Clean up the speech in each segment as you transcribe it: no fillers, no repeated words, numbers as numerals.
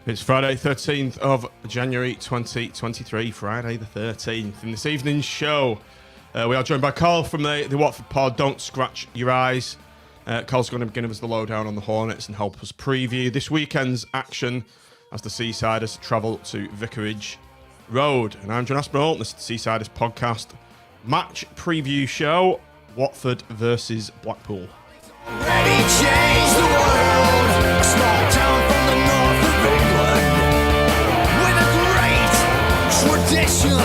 It's Friday, 13th of January 2023, Friday the 13th. In this evening's show, we are joined by Carl from the Watford pod. Don't scratch your eyes. Carl's going to begin with us the lowdown on the Hornets and help us preview this weekend's action as the Seasiders travel to Vicarage Road. And I'm John Aspinall, and this is the Seasiders podcast match preview show, Watford versus Blackpool. Ready, change the world. A small town from the north of England with a great tradition.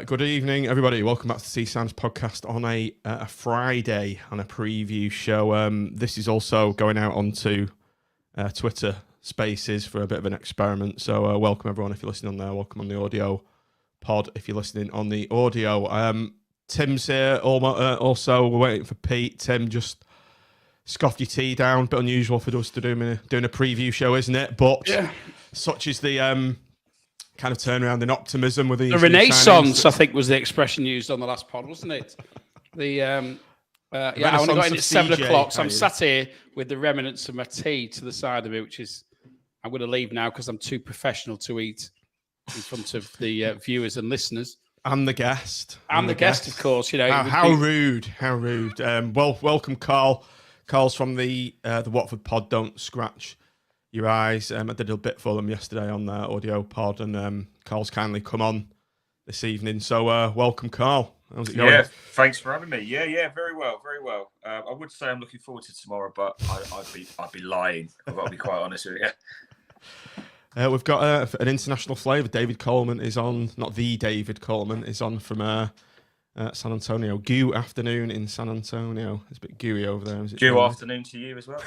Good evening, everybody. Welcome back to the Seasiders podcast on a Friday on a preview show. This is also going out onto Twitter Spaces for a bit of an experiment. So welcome everyone if you're listening on there. Welcome on the audio pod if you're listening on the audio. Tim's here. Also, we're waiting for Pete. Tim just scoffed your tea down. Bit unusual for us to doing a preview show, isn't it? But such is the kind of turnaround in optimism with these. The Renaissance, I think, was the expression used on the last pod, wasn't it? I only got in at 7 o'clock, so I'm sat here with the remnants of my tea to the side of me, which is, I'm going to leave now because I'm too professional to eat in front of the viewers and listeners. And the guest. And the guest, of course. You know, how rude. How rude. Welcome, Carl. Carl's from the Watford pod. Don't scratch your eyes. I did a bit for them yesterday on their audio pod, and Carl's kindly come on this evening. So welcome, Carl. How's it going? Yeah, thanks for having me. Yeah, very well. I would say I'm looking forward to tomorrow, but I'd be lying. I've got to be quite honest with you. We've got an international flavour. David Coleman is on. Not the David Coleman is on from San Antonio. Goo afternoon in San Antonio. It's a bit gooey over there. Goo afternoon to you as well.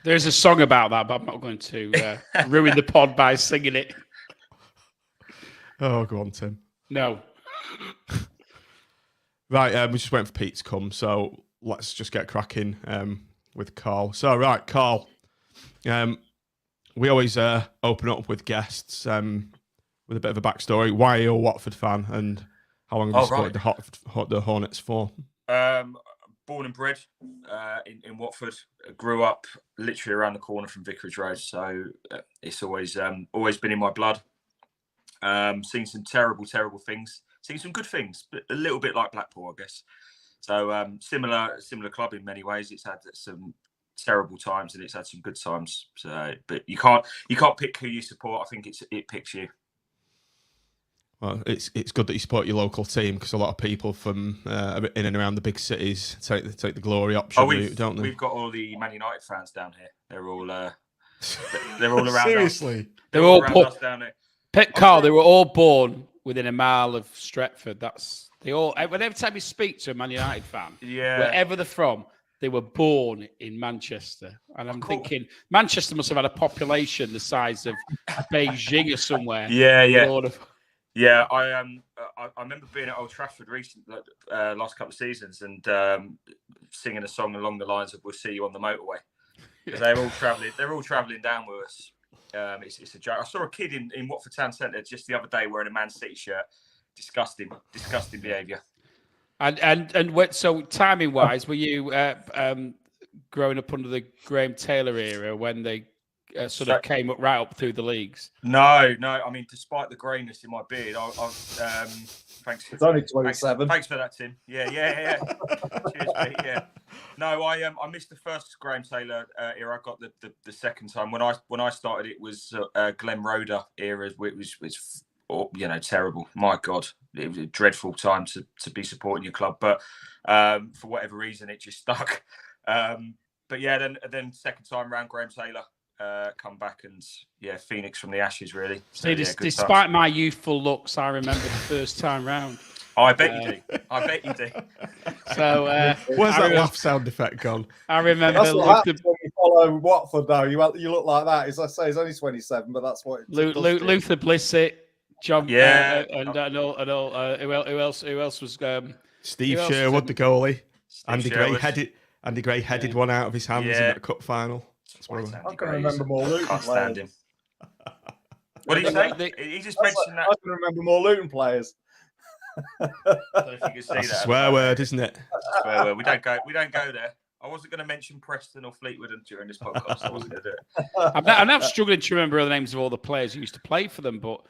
There's a song about that, but I'm not going to ruin the pod by singing it. Oh, go on, Tim. No. Right, we're just waiting for Pete to come, so let's just get cracking with Carl. So, right, Carl, we always open up with guests with a bit of a backstory. Why are you a Watford fan, and how long have you supported the Hornets for? Born and bred in Watford. Grew up literally around the corner from Vicarage Road, so it's always been in my blood. Seen some terrible things. Seen some good things, but a little bit like Blackpool, I guess. So similar club in many ways. It's had some terrible times and it's had some good times. So, but you can't pick who you support. I think it picks you. Well, it's good that you support your local team, because a lot of people from in and around the big cities take the glory option route, don't they? We've got all the Man United fans down here. They're all around. Seriously, us. They're all around us down here. Carl, they were all born within a mile of Stretford. Every time you speak to a Man United fan, wherever they're from, they were born in Manchester. And I'm thinking Manchester must have had a population the size of Beijing or somewhere. Yeah, I remember being at Old Trafford recently, last couple of seasons, and singing a song along the lines of "We'll see you on the motorway," because they're all travelling down with us. It's a joke. I saw a kid in Watford Town Centre just the other day wearing a Man City shirt. Disgusting behaviour. And so timing wise, were you growing up under the Graham Taylor era when they sort of came right up through the leagues? No. I mean, despite the greyness in my beard, thanks. It's only 27. Thanks for that, Tim. Yeah. Cheers, Pete. Yeah. No, I missed the first Graham Taylor era. I got the second time. When I started, it was Glenn Roeder era, which was terrible. My God, it was a dreadful time to be supporting your club. But for whatever reason, it just stuck. But yeah, then second time round, Graham Taylor. Come back and Phoenix from the ashes, really. So, despite my youthful looks, I remember the first time round. I bet you do. So where's that laugh sound effect gone? I remember. That's what happens when you follow Watford now. You look like that. As I say, he's only 27, but that's what. Luther Blissett, John, who else was? Steve Sherwood, the goalie. Andy Gray headed one out of his hands in that cup final. I can remember more. Can't stand him. What did he say? He just mentioned that. I can remember more Luton players. I don't know if you can see That's that. a swear word, isn't it? That's a swear word. We don't go there. I wasn't going to mention Preston or Fleetwood during this podcast. I wasn't going to do it. I'm now struggling to remember the names of all the players who used to play for them, but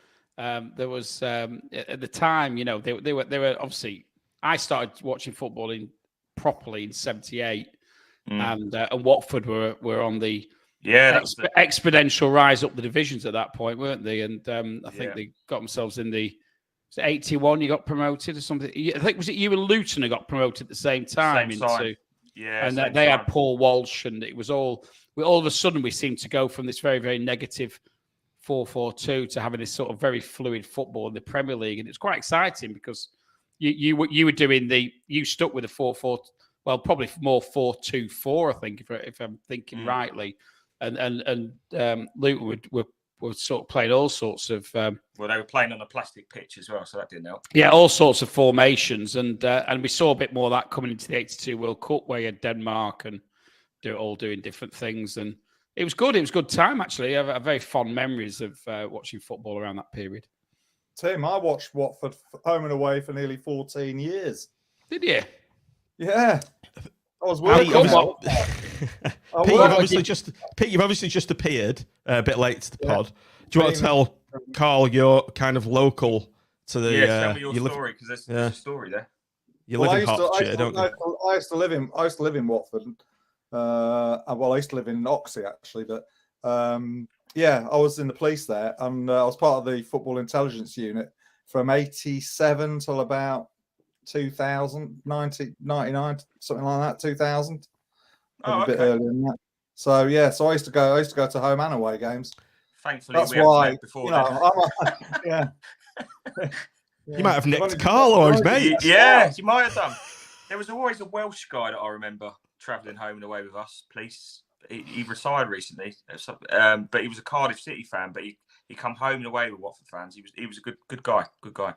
there was at the time, you know, they were obviously. I started watching football properly in '78, and Watford were on the exponential rise up the divisions at that point, weren't they? And I think they got themselves in the 81. You got promoted or something. I think was it you and Luton who got promoted at the same time into. Yeah, and they had Paul Walsh, and it was all of a sudden we seemed to go from this very, very negative 4-4-2 to having this sort of very fluid football in the Premier League, and it's quite exciting because you were doing you stuck with the 4-4, well probably more 4-2-4, I think if I'm thinking rightly, and Luton were sort of playing all sorts of. Well, they were playing on a plastic pitch as well, so that didn't help. Yeah, all sorts of formations, and we saw a bit more of that coming into the '82 World Cup, where you had Denmark and doing different things, and it was good. It was a good time actually. I have very fond memories of watching football around that period. Tim, I watched Watford home and away for nearly 14 years. Did you? Yeah. I was working. Pete, you've obviously just appeared a bit late to the pod. Do you want to tell Carl you're kind of local to the? Tell me your story because there's a story there. You live in Hertfordshire, don't you? I used to live in Watford. I used to live in Oxley actually, but I was in the police there, and I was part of the football intelligence unit from '87 till about 2000, 99, something like that, 2000. A bit earlier than that. So I used to go to home and away games. Thankfully, we haven't met before. Yeah. You might have nicked Carl or his mate. Yeah, you might have done. There was always a Welsh guy that I remember travelling home and away with us. Police. He retired recently, but he was a Cardiff City fan. But he come home and away with Watford fans. He was a good guy. Good guy.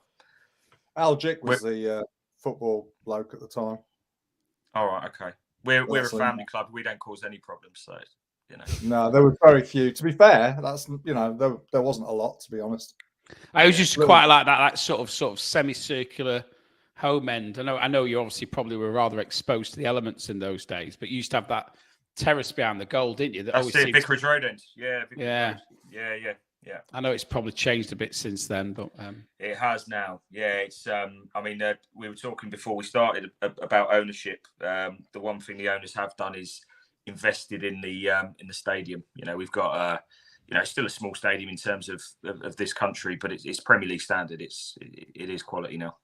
Al Jick was the football bloke at the time. All right, okay. We're a family club. We don't cause any problems, so you know. No, there were very few. To be fair, that's there wasn't a lot, to be honest. I was just quite like that sort of semicircular home end. I know you obviously probably were rather exposed to the elements in those days, but you used to have that terrace behind the goal, didn't you? That's it, Vicarage Road end. Yeah. Yeah. I know it's probably changed a bit since then, but it has now. Yeah, it's. We were talking before we started about ownership. The one thing the owners have done is invested in the stadium. You know, we've got it's still a small stadium in terms of this country, but it's Premier League standard. It is quality now.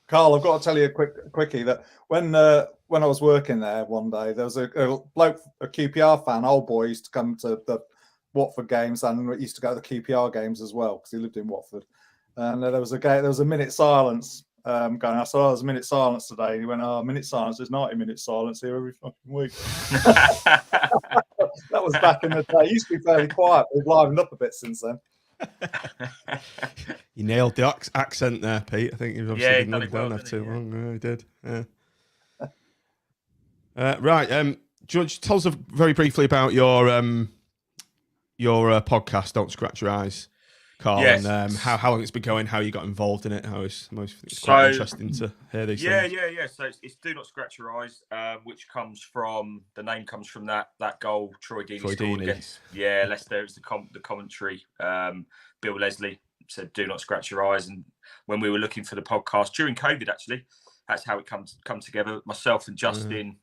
Carl, I've got to tell you a quickie that when I was working there one day, there was a bloke, a QPR fan, old boy, used to come to the Watford games and used to go to the QPR games as well because he lived in Watford. And there was a minute silence going. I saw there's a minute silence today. And he went, "Oh, minute silence. There's 90 minutes silence here every fucking week." That was back in the day. It used to be fairly quiet. We've livened up a bit since then. You nailed the accent there, Pete. I think you've obviously been living down there too long. Yeah, you did. Yeah. Right. George, tell us very briefly about your podcast, Don't Scratch Your Eyes, Carl, yes. And how long it's been going, how you got involved in it. It's quite interesting to hear these things. Yeah. So it's Do Not Scratch Your Eyes, which comes from the name comes from that goal Troy Deeney scored against Leicester. It was the commentary. Bill Leslie said Do Not Scratch Your Eyes, and when we were looking for the podcast during COVID, actually, that's how it come together. Myself and Justin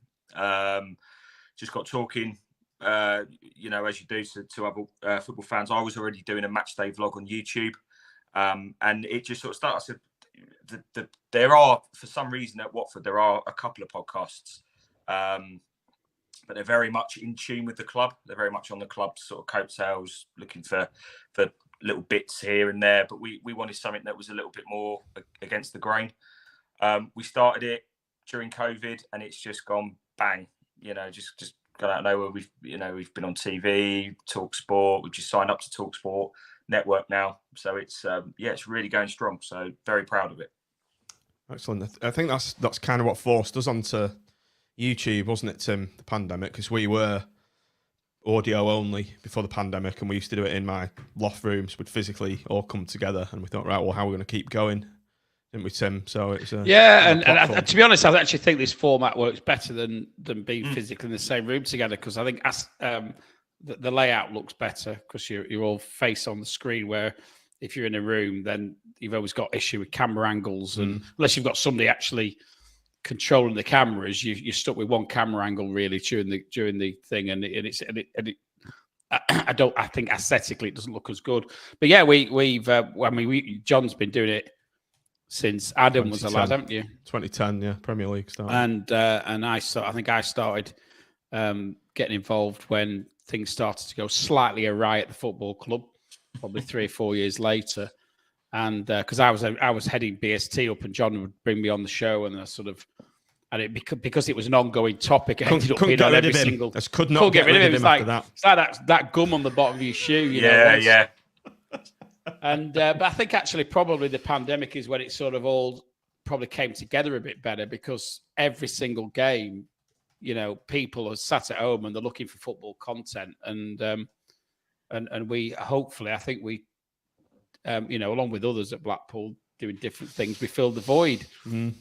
just got talking. As you do to other football fans. I was already doing a match day vlog on YouTube, and it just sort of started. I said, there are, for some reason at Watford, there are a couple of podcasts, but they're very much in tune with the club. They're very much on the club's sort of coattails, looking for little bits here and there. But we wanted something that was a little bit more against the grain. We started it during COVID, and it's just gone bang. Just got out of nowhere. We've been on TV, Talk Sport. We've just signed up to Talk Sport Network now, so it's really going strong. So very proud of it. Excellent. I think that's kind of what forced us onto YouTube, wasn't it, Tim? The pandemic, because we were audio only before the pandemic, and we used to do it in my loft rooms. We'd physically all come together, and we thought, right, well, how are we going to keep going? Didn't we, Tim? So it's and to be honest, I actually think this format works better than being physically in the same room together, because I think the layout looks better because you're all face on the screen, where if you're in a room, then you've always got issue with camera angles, and unless you've got somebody actually controlling the cameras, you're stuck with one camera angle really during the thing, and I think aesthetically it doesn't look as good. But yeah, John's been doing it since Adam was a lad, haven't you? 2010, yeah, Premier League started. And I think I started getting involved when things started to go slightly awry at the football club, probably 3 or 4 years later. And because I was heading BST up, and John would bring me on the show, and because it was an ongoing topic, it ended up being on every single. Could not get rid of him. It's like that gum on the bottom of your shoe. Yeah. And but I think actually probably the pandemic is when it sort of all probably came together a bit better, because every single game, people are sat at home and they're looking for football content, and we hopefully, I think we, along with others at Blackpool doing different things, we filled the void, and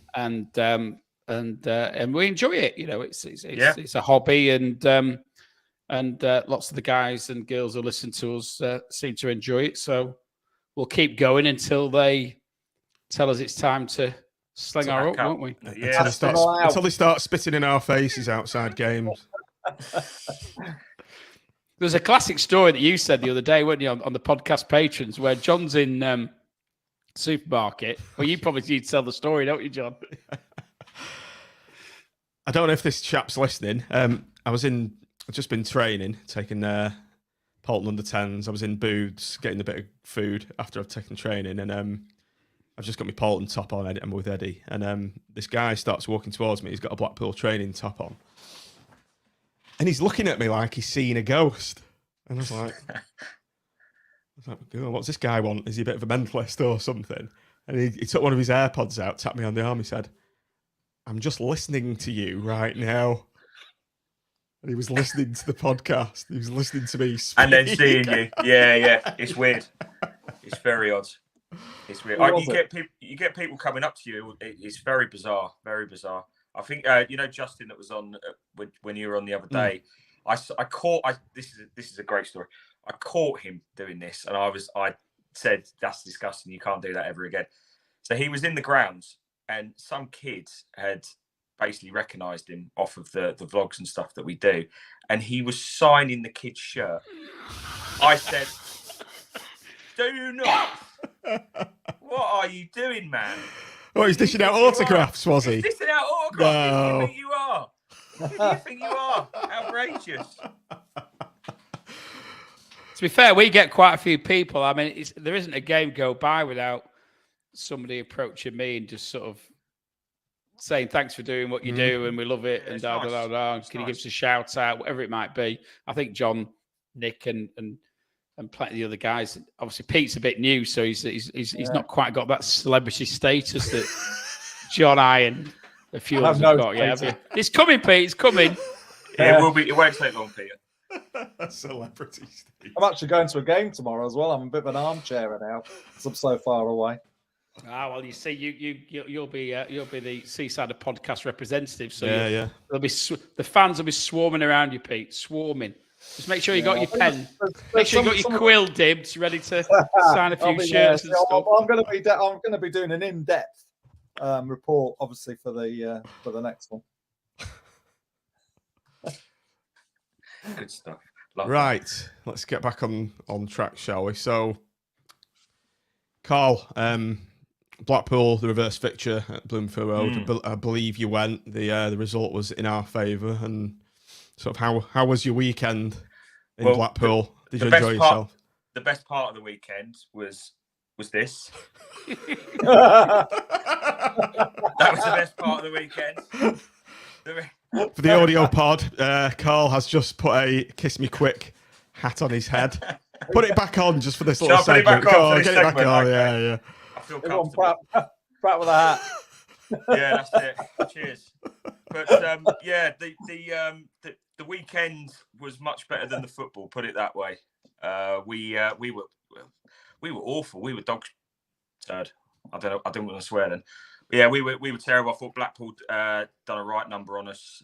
we enjoy it. It's a hobby, and lots of the guys and girls who listen to us seem to enjoy it. So we'll keep going until they tell us it's time to sling our up, won't we? Yeah, until they start spitting in our faces outside games. There's a classic story that you said the other day, weren't you, on the podcast patrons, where John's in supermarket. Well, you probably need to tell the story, don't you, John? I don't know if this chap's listening. I've just been training, taking Polton under 10s. I was in Booths getting a bit of food after I've taken training, and I've just got my Polton top on. I'm with Eddie, and this guy starts walking towards me. He's got a Blackpool training top on, and he's looking at me like he's seeing a ghost. And I was like, "Oh, what's this guy want? Is he a bit of a mentalist or something?" And he took one of his AirPods out, tapped me on the arm. He said, "I'm just listening to you right now." And he was listening to the podcast. He was listening to me speak. And then seeing you. Yeah. It's weird. It's very odd. It's weird. You get people coming up to you. It's very bizarre. Very bizarre. I think Justin that was on when you were on the other day. I caught. This is a great story. I caught him doing this, and I said, "That's disgusting. You can't do that ever again." So he was in the grounds, and some kids had basically recognised him off of the vlogs and stuff that we do, and he was signing the kid's shirt. I said, "Do not! What are you doing, man?" Oh, he's dishing out autographs, was he? He's dishing out autographs. Who do you think you are? Who do you think you are? Outrageous. To be fair, we get quite a few people. I mean, there isn't a game go by without somebody approaching me and just sort of saying thanks for doing what you do, and we love it, and Can you give us a shout out, whatever it might be. I think John, Nick, and plenty of the other guys. Obviously, Pete's a bit new, so he's not quite got that celebrity status that John, I, and a few others have got. Yeah, it's coming, Pete. It's coming. Yeah, it will be. It won't take long, Peter. Celebrity status. I'm actually going to a game tomorrow as well. I'm a bit of an armchairer now, because I'm so far away. Well, you see, you'll be the Seaside podcast representative. So yeah. There'll be the fans will be swarming around you, Pete. Swarming. Just make sure you got your pen. Make sure you got your quill dibs ready to sign a few shirts and stuff. I'm going to be doing an in-depth report, obviously for the next one. Good stuff. Right, let's get back on track, shall we? So, Carl, Blackpool, the reverse fixture at Bloomfield Road. I believe you went. The result was in our favour. And sort of how was your weekend in Blackpool? Did you enjoy yourself? The best part of the weekend was this. That was the best part of the weekend. For the audio pod, Carl has just put a "Kiss Me Quick" hat on his head. Put it back on just for this little segment. Get it back on. Yeah. I feel comfortable. Pratt with a hat. Yeah, that's it. Cheers. But the the weekend was much better than the football. Put it that way. We were awful. We were dog turd. I don't want to swear then. But yeah, we were terrible. I thought Blackpool done a right number on us.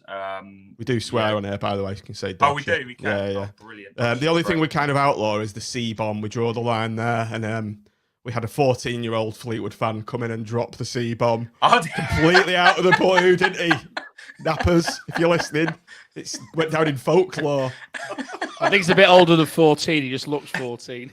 We do swear on here, by the way. You can say dog we shit. do. We can. Yeah. Oh, brilliant. The only thing we kind of outlaw is the C bomb. We draw the line there, and we had a 14-year-old Fleetwood fan come in and drop the C bomb completely out of the blue, didn't he? Nappers, if you're listening, it went down in folklore. I think he's a bit older than 14. He just looks 14.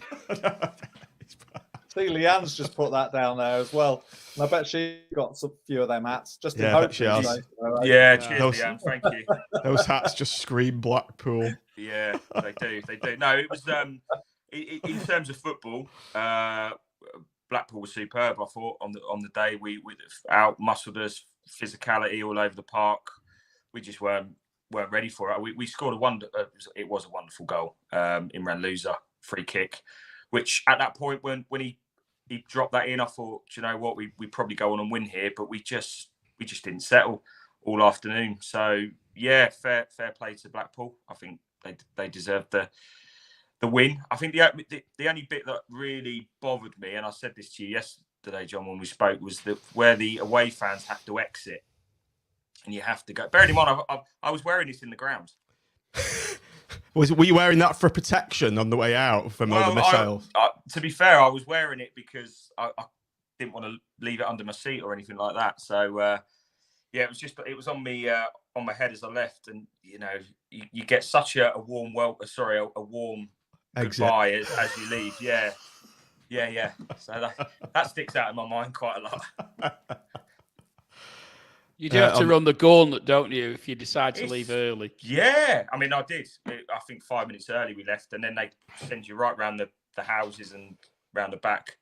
See, Leanne's just put that down there as well. And I bet she got a few of them hats. Just in Yeah, hope she has. Yeah, cheers, Leanne. Thank you. Those hats just scream Blackpool. Yeah, they do. They do. No, it was in terms of football, Blackpool was superb. I thought on the day we out muscled us, physicality all over the park. We just weren't ready for it. We scored it was a wonderful goal. Imran Loser free kick, which at that point when he dropped that in, I thought, do you know what, we probably go on and win here, but we just didn't settle all afternoon. So yeah, fair play to Blackpool. I think they deserved the win. I think the only bit that really bothered me, and I said this to you yesterday, John, when we spoke, was where the away fans have to exit and you have to go. Bearing in mind, I was wearing this in the ground. Were you wearing that for protection on the way out from all the missiles? To be fair, I was wearing it because I didn't want to leave it under my seat or anything like that. So yeah, it was on me on my head as I left, and you know, you get such a warm a warm exit. Goodbye as you leave. Yeah. So that sticks out in my mind quite a lot. You do have to run the gauntlet, don't you, if you decide to leave early? Yeah. I mean, I did. I think 5 minutes early we left, and then they send you right round the houses and round the back.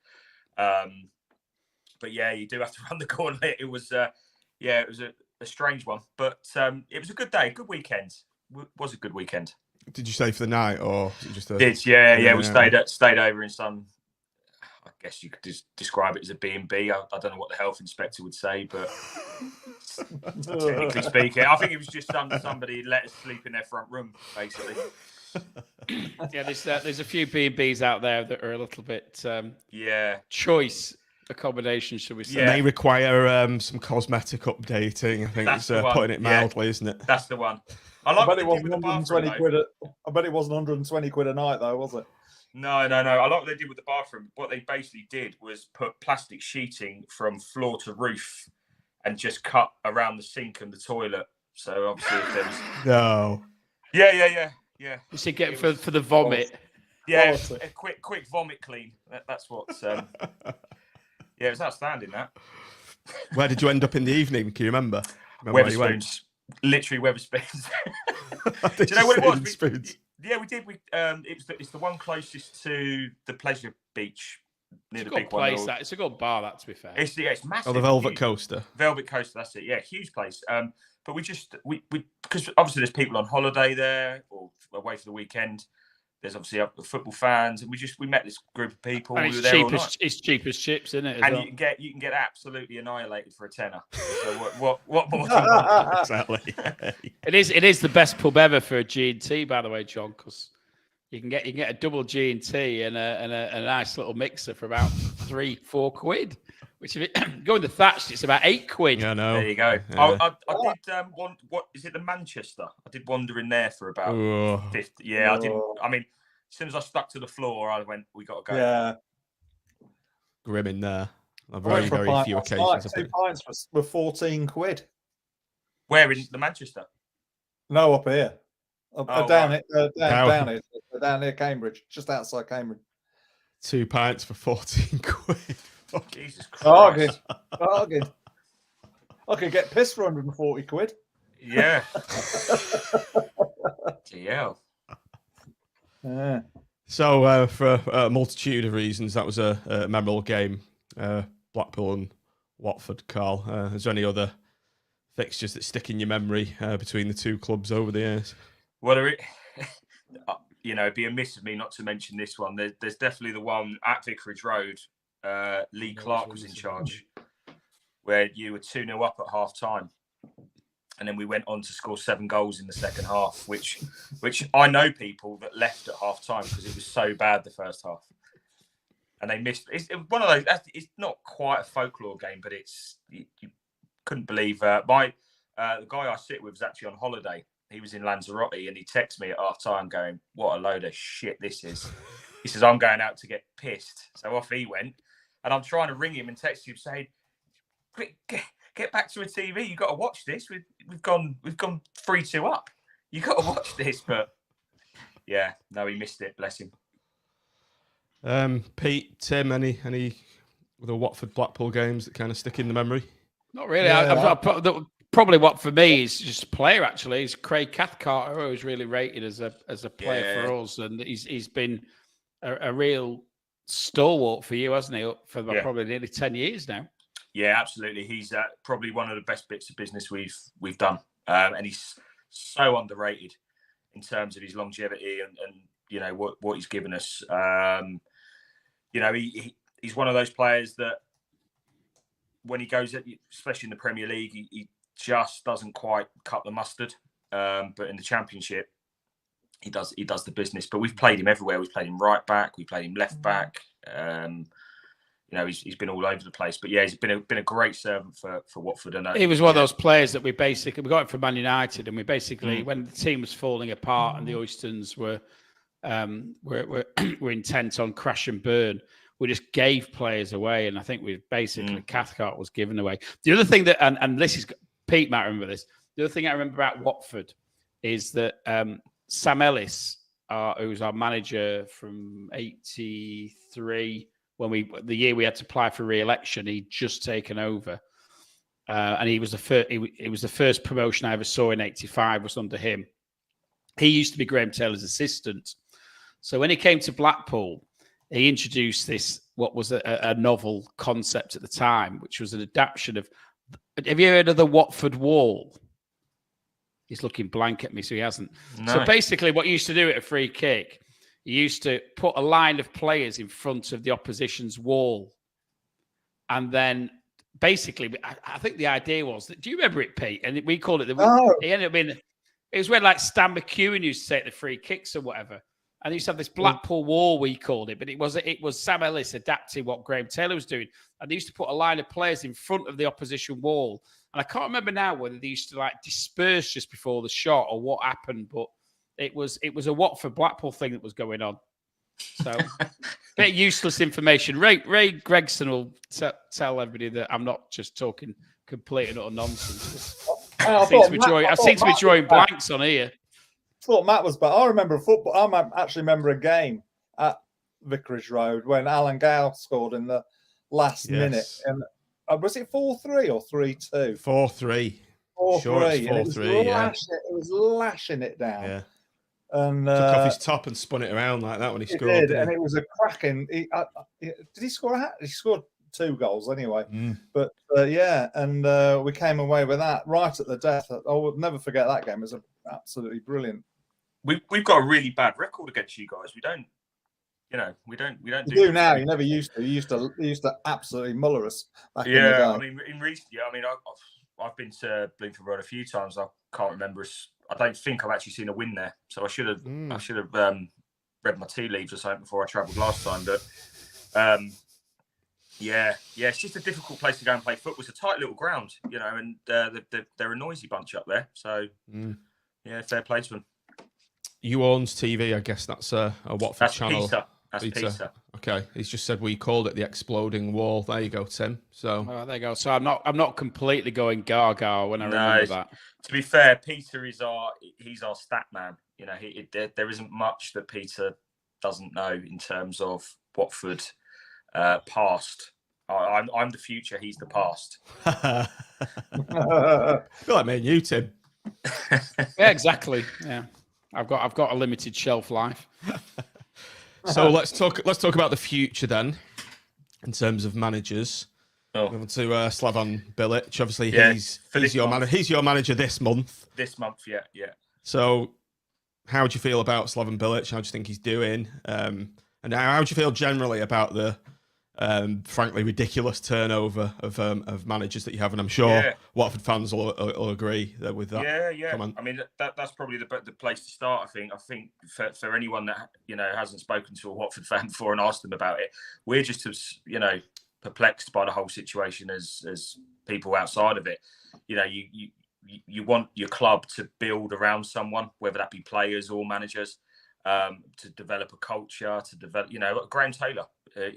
But yeah, you do have to run the gauntlet. It was a strange one, but it was a good day, good weekend. It was a good weekend. Did you stay for the night, or was it just a... Yeah. We stayed over in some... I guess you could just describe it as a B&B. I don't know what the health inspector would say, but technically speaking, I think it was just somebody let us sleep in their front room, basically. Yeah, there's a few B&Bs out there that are a little bit choice accommodations, should we say? Yeah. They require some cosmetic updating. I think it's putting it mildly, isn't it? That's the one. I bet it wasn't 120 quid. I bet it wasn't 120 quid a night, though, was it? No. I like what they did with the bathroom. What they basically did was put plastic sheeting from floor to roof and just cut around the sink and the toilet. So obviously, if there was Yeah. You should get for the vomit. Yeah, a quick vomit clean. That's what. Yeah, it was outstanding. That. Where did you end up in the evening? Can you remember? Weatherspoons. Literally Weatherspoons. Do you know what it was? Spoons. Yeah, we did. It's the one closest to the Pleasure Beach near the big place, one. It's a good bar, that, to be fair. It's massive. Oh, the Velvet Coaster. Velvet Coaster, that's it. Yeah, huge place. But we because obviously there's people on holiday there or away for the weekend. There's obviously football fans, and we met this group of people. And it's cheap as chips, isn't it? And you can get absolutely annihilated for a tenner. So what more do you want? Exactly. It is the best pub ever for a G&T, by the way, John, because you can get a double G&T and a nice little mixer for about 3-4 quid. Which if it going to Thatched, it's about 8 quid. Yeah, no. There you go. Yeah. I did what is it, the Manchester? I did wander in there for about 50. Yeah, I didn't. I mean, as soon as I stuck to the floor, I went, we got to go. Yeah. Grim in there. Very few occasions. 2 pints were 14 quid. Where in the Manchester? No, up here. Down near Cambridge, just outside Cambridge. 2 pints for 14 quid. Jesus Christ. Bargain. I could get pissed for 140 quid. Yeah. GL. Yeah. So, for a multitude of reasons, that was a memorable game. Blackpool and Watford, Carl. Is there any other fixtures that stick in your memory between the two clubs over the years? Well, it'd be amiss of me not to mention this one. There's definitely the one at Vicarage Road. Lee Clark was in charge, where you were 2-0 up at half time. and then we went on to score 7 goals in the second half, which I know people that left at half time because it was so bad the first half, and they missed. It's one of those. It's not quite a folklore game, but you couldn't believe the guy I sit with was actually on holiday. He was in Lanzarote, and he texted me at half time going, "What a load of shit this is." He says, "I'm going out to get pissed." So off he went, and I'm trying to ring him and text him saying, "Quick, get back to a TV. You got to watch this. We've gone 3-2 up. You got to watch this." But yeah, no, he missed it. Bless him. Pete, Tim, any of the Watford Blackpool games that kind of stick in the memory? Not really. Yeah. Probably what for me is just a player. Actually, is Craig Cathcart, who was really rated as a player for us, and he's been a real stalwart for you, hasn't he? For probably nearly 10 years now. Yeah, absolutely. He's probably one of the best bits of business we've done, and he's so underrated in terms of his longevity and what he's given us. He's one of those players that when he goes, especially in the Premier League, he just doesn't quite cut the mustard. But in the Championship, he does the business. But we've played him everywhere. We've played him right back. We played him left back. He's been all over the place. But yeah, he's been a great servant for Watford. And he was one of those players that we got him from Man United, and we basically when the team was falling apart and the Oystons were intent on crash and burn, we just gave players away, and I think we basically Cathcart was given away. The other thing that, and this is Pete might remember this. The other thing I remember about Watford is that Sam Ellis, who was our manager from '83, the year we had to apply for re-election, he'd just taken over, and he was the first. It was the first promotion I ever saw in '85 was under him. He used to be Graham Taylor's assistant, so when he came to Blackpool, he introduced this, what was a novel concept at the time, which was an adaptation of. Have you heard of the Watford Wall? He's looking blank at me, so he hasn't. No. So basically, what you used to do at a free kick, you used to put a line of players in front of the opposition's wall, and then basically, I think the idea was that. Do you remember it, Pete? And we called it the. Oh. It ended up being. It was when like Stan McEwen used to take the free kicks or whatever. And he used to have this Blackpool Wall, we called it, but it was Sam Ellis adapting what Graham Taylor was doing. And they used to put a line of players in front of the opposition wall. And I can't remember now whether they used to like disperse just before the shot or what happened, but it was a Watford Blackpool thing that was going on. So bit of useless information. Ray Gregson will tell everybody that I'm not just talking complete and utter nonsense. I seem to be drawing blanks on here. I thought Matt was, but I remember football. I actually remember a game at Vicarage Road when Alan Gale scored in the last minute. And was it 4-3 or 3-2? 4-3. 4-3. Sure, it's 4-3. It was lashing it down. Yeah. And took off his top and spun it around like that when he scored. Did, and it was a cracking. Did he score a hat? He scored 2 goals anyway. But and we came away with that right at the death. I will never forget that game. It was absolutely brilliant. We've got a really bad record against you guys. We don't. You do now. You never used to. You used to absolutely muller us back in the day. I mean, in recent years, I've been to Bloomfield Road a few times. I can't remember us. I don't think I've actually seen a win there. So I should have read my tea leaves or something before I travelled last time. But it's just a difficult place to go and play football. It's a tight little ground, and they're a noisy bunch up there. So fair play to them. You owns TV, I guess that's a Watford channel. That's Peter. Okay, he's just said we called it the exploding wall. There you go, Tim. So there you go. So I'm not completely going gaga when I remember that. To be fair, Peter he's our stat man. There isn't much that Peter doesn't know in terms of Watford past. I'm the future. He's the past. I feel like me and you, Tim. Yeah, exactly. Yeah. I've got a limited shelf life. So let's talk about the future then, in terms of managers. Moving to Slaven Bilic. Obviously, he's your manager this month. This month, yeah. So, how do you feel about Slaven Bilic? How do you think he's doing? And how do you feel generally about the frankly ridiculous turnover of managers that you have, and I'm sure Watford fans will agree with that. Yeah. I mean, that's probably the place to start. I think for anyone that hasn't spoken to a Watford fan before and asked them about it, we're just as perplexed by the whole situation as people outside of it. You want your club to build around someone, whether that be players or managers, to develop a culture, to develop, Graham Taylor,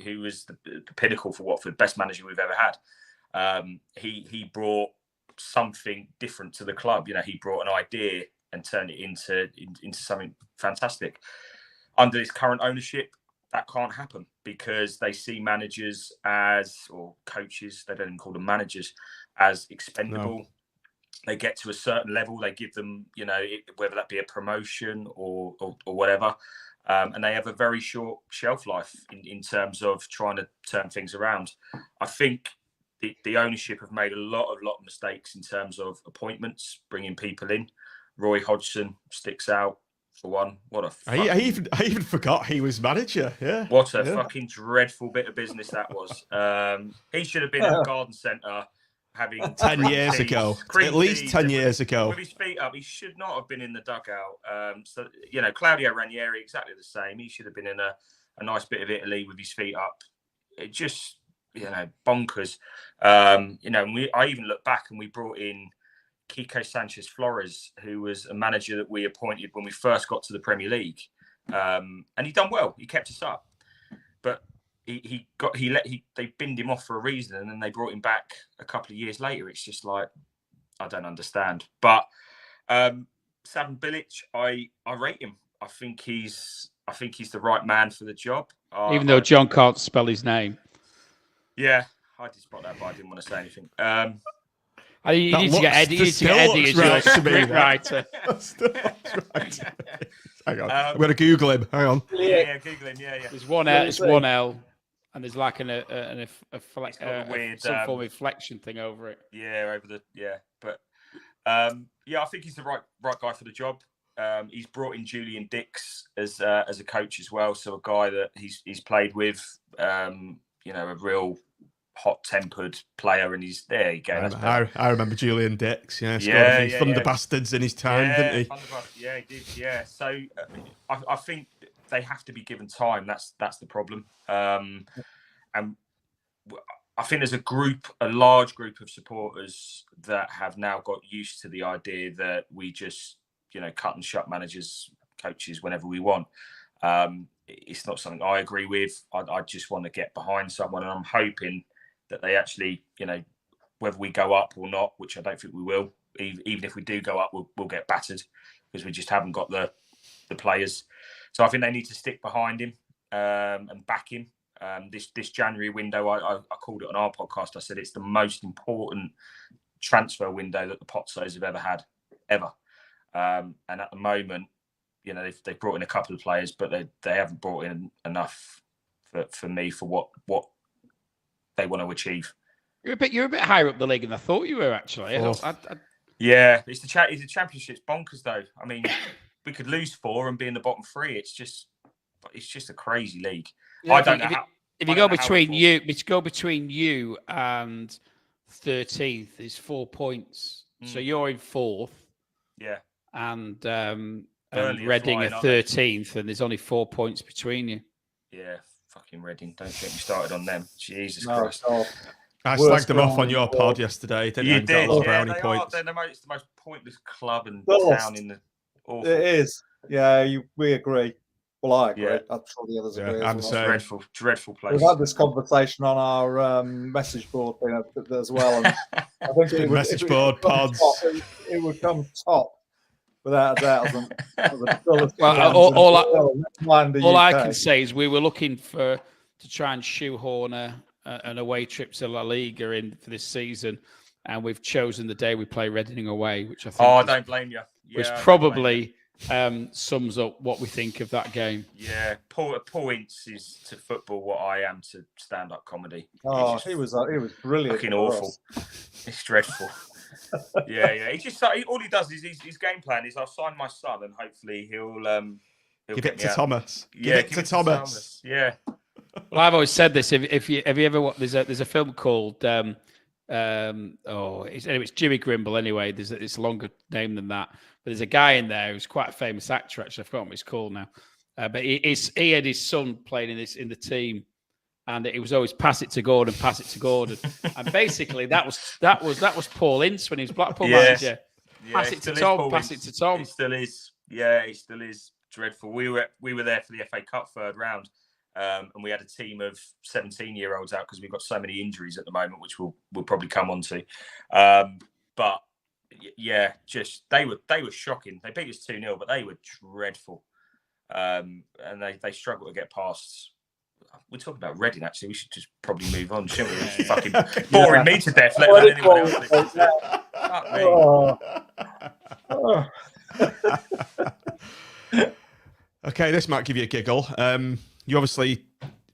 who was the pinnacle for Watford, best manager we've ever had. He brought something different to the club. He brought an idea and turned it into something fantastic. Under this current ownership, that can't happen because they see managers or coaches, they don't even call them managers, as expendable. No. They get to a certain level, they give them, whether that be a promotion or whatever. And they have a very short shelf life in terms of trying to turn things around. I think the ownership have made a lot of mistakes in terms of appointments, bringing people in. Roy Hodgson sticks out for one. What a fucking... I even forgot he was manager. Yeah. What a fucking dreadful bit of business that was. He should have been at Garden Centre having 10 years ago. At least 10 years ago. With his feet up, he should not have been in the dugout. Claudio Ranieri, exactly the same. He should have been in a nice bit of Italy with his feet up. It just, bonkers. I even look back and we brought in Kiko Sanchez Flores, who was a manager that we appointed when we first got to the Premier League. And he done well. He kept us up. But they binned him off for a reason, and then they brought him back a couple of years later. It's just like, I don't understand. But Slaven Bilic, I rate him. I think he's the right man for the job. Even though John can't spell his name. Yeah, I did spot that, but I didn't want to say anything. You need to get Eddie as your script writer. Right. Hang on, I'm going to Google him. Hang on. Yeah, Google him. Yeah. There's one L. It's one L. And there's like a weird some form of flexion thing over it. Yeah, But I think he's the right guy for the job. He's brought in Julian Dix as a coach as well, so a guy that he's played with, a real hot-tempered player, and he's there. You go. I remember Julian Dix. Yeah, Thunder Bastards in his time, didn't he? Yeah, he did. Yeah, so I think they have to be given time. That's the problem. And I think there's a large group of supporters that have now got used to the idea that we just, cut and shut managers, coaches whenever we want. It's not something I agree with. I just want to get behind someone, and I'm hoping that they actually, whether we go up or not, which I don't think we will, even if we do go up, we'll get battered because we just haven't got the players. So I think they need to stick behind him and back him. This January window, I called it on our podcast. I said it's the most important transfer window that the Pozzos have ever had, ever. And at the moment, they've brought in a couple of players, but they haven't brought in enough for me for what they want to achieve. You're a bit higher up the league than I thought you were, actually. Yeah, it's the championship's bonkers though. I mean, we could lose 4 and be in the bottom 3. It's just a crazy league. Yeah, I don't know how. If you go between you and 13th is 4 points, so you're in 4th. Yeah, and Reading are 13th, and there's only 4 points between you. Yeah, fucking Reading. Don't get me started on them. Jesus Christ. I slagged them off on your pod yesterday. You did. They're the most pointless club and town in the. Awful. It is. Yeah, we agree. Well, I agree. Yeah. I'm sure the others agree. I'm saying dreadful place. We've had this conversation on our message board thing as well. And I think it message board pods. It would come top without a doubt. All I can say is we were looking to try and shoehorn an away trip to La Liga in for this season, and we've chosen the day we play Reading away, which I think. I don't blame you. Which probably sums up what we think of that game. Yeah, points is to football what I am to stand-up comedy. Oh, he was brilliant. Fucking awful. It's dreadful. Yeah. He just all he does is his game plan is I'll sign my son and hopefully he'll give it to Thomas. Yeah, give it to Thomas. Yeah. Well, I've always said this. If you have you ever there's a film called it's Jimmy Grimble. Anyway, it's a longer name than that. But there's a guy in there who's quite a famous actor. Actually, I've forgotten what he's called now. But he had his son playing in the team, and it was always pass it to Gordon, pass it to Gordon. And basically that was Paul Ince when he was Blackpool manager. Pass it to Tom, pass it to Tom. It still is. Yeah, it still is dreadful. We were there for the FA Cup third round. And we had a team of 17-year-olds out because we've got so many injuries at the moment, which we'll probably come on to. But yeah, just they were shocking. They beat us 2-0, but they were dreadful. And they struggled to get past. We're talking about Reading, actually. We should just probably move on, shouldn't we? It's fucking boring me to death, let alone anyone else listen to it. Okay, this might give you a giggle. You obviously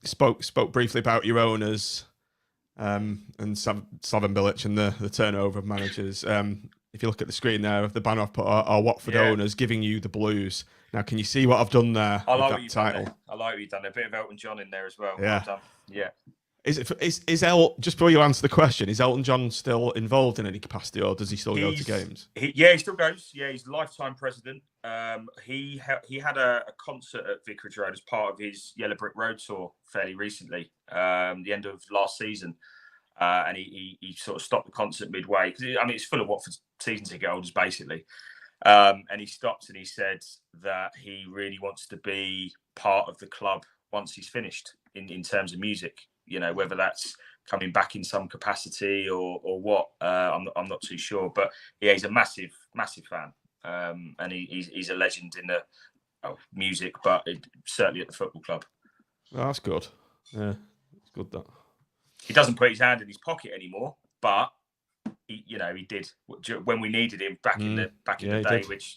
spoke briefly about your owners and Slaven Bilic and the turnover of managers. If you look at the screen there, the banner I've put are Watford owners giving you the blues. Now, can you see what I've done there? I like what you've done there. I like what you've done. A bit of Elton John in there as well. Yeah. Well done. Yeah. Just before you answer the question, is Elton John still involved in any capacity, or does he still go to games? He still goes. Yeah, he's lifetime president. He had a concert at Vicarage Road as part of his Yellow Brick Road tour fairly recently, the end of last season, and he sort of stopped the concert midway because it's full of Watford season ticket holders basically, and he stopped and he said that he really wants to be part of the club once he's finished in terms of music. You know, whether that's coming back in some capacity or what, I'm not too sure. But yeah, he's a massive fan, and he's a legend in the music, but certainly at the football club. Oh, that's good. Yeah, it's good that he doesn't put his hand in his pocket anymore, but he did when we needed him back in the day, did. which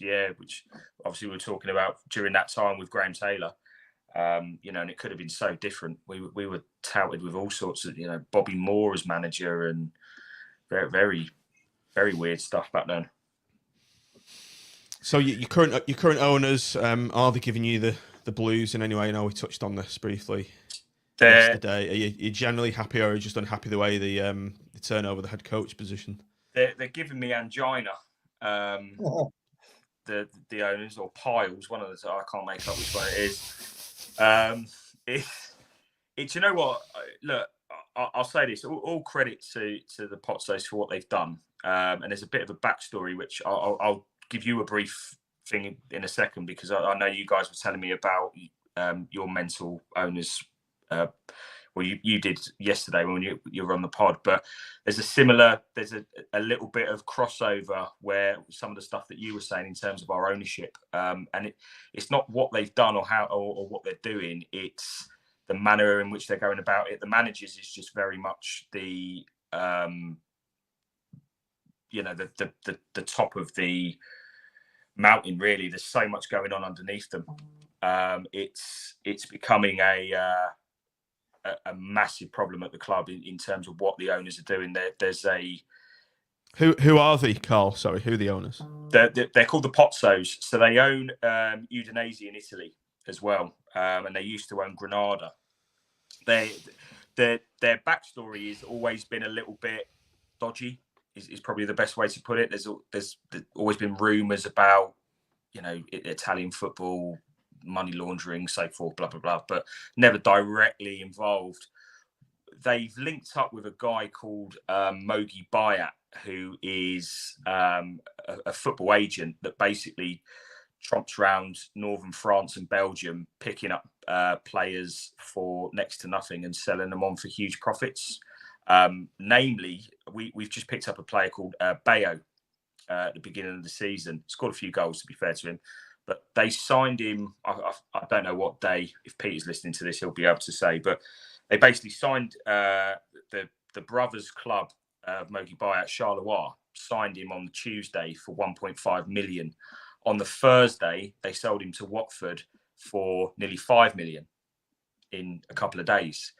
obviously we were talking about during that time with Graham Taylor. And it could have been so different. We were touted with all sorts of, Bobby Moore as manager and very, very, very weird stuff back then. So your current owners, are they giving you the blues in any way? I know we touched on this briefly yesterday. Are you generally happy, or are you just unhappy the way they turn over the head coach position? They're giving me angina. The owners, or piles, one of the I can't make up which one it is. It's you know what? Look, I'll say this. All credit to the Potsos for what they've done. And there's a bit of a backstory which I'll give you a brief thing in a second, because I know you guys were telling me about your mental owners. You did yesterday when you were on the pod, but there's a little bit of crossover where some of the stuff that you were saying in terms of our ownership, and it's not what they've done or what they're doing, it's the manner in which they're going about it. The managers is just very much the top of the mountain, really. There's so much going on underneath them. It's becoming a massive problem at the club in terms of what the owners are doing. There's a who are they, Carl? Sorry, who are the owners? They're called the Potsos. So they own Udinese in Italy as well, and they used to own Granada. Their backstory has always been a little bit dodgy. Is probably the best way to put it. There's always been rumours about Italian football, money laundering, so forth, blah blah blah, but never directly involved. They've linked up with a guy called Mogi Bayat, who is a football agent that basically tromps around northern France and Belgium, picking up players for next to nothing and selling them on for huge profits. Namely, we've just picked up a player called Bayo at the beginning of the season. Scored a few goals, to be fair to him. But they signed him, I don't know what day. If Peter's listening to this, he'll be able to say. But they basically signed the brothers' club, Mogi Bayat, Charleroi, signed him on the Tuesday for 1.5 million. On the Thursday, they sold him to Watford for nearly 5 million in a couple of days.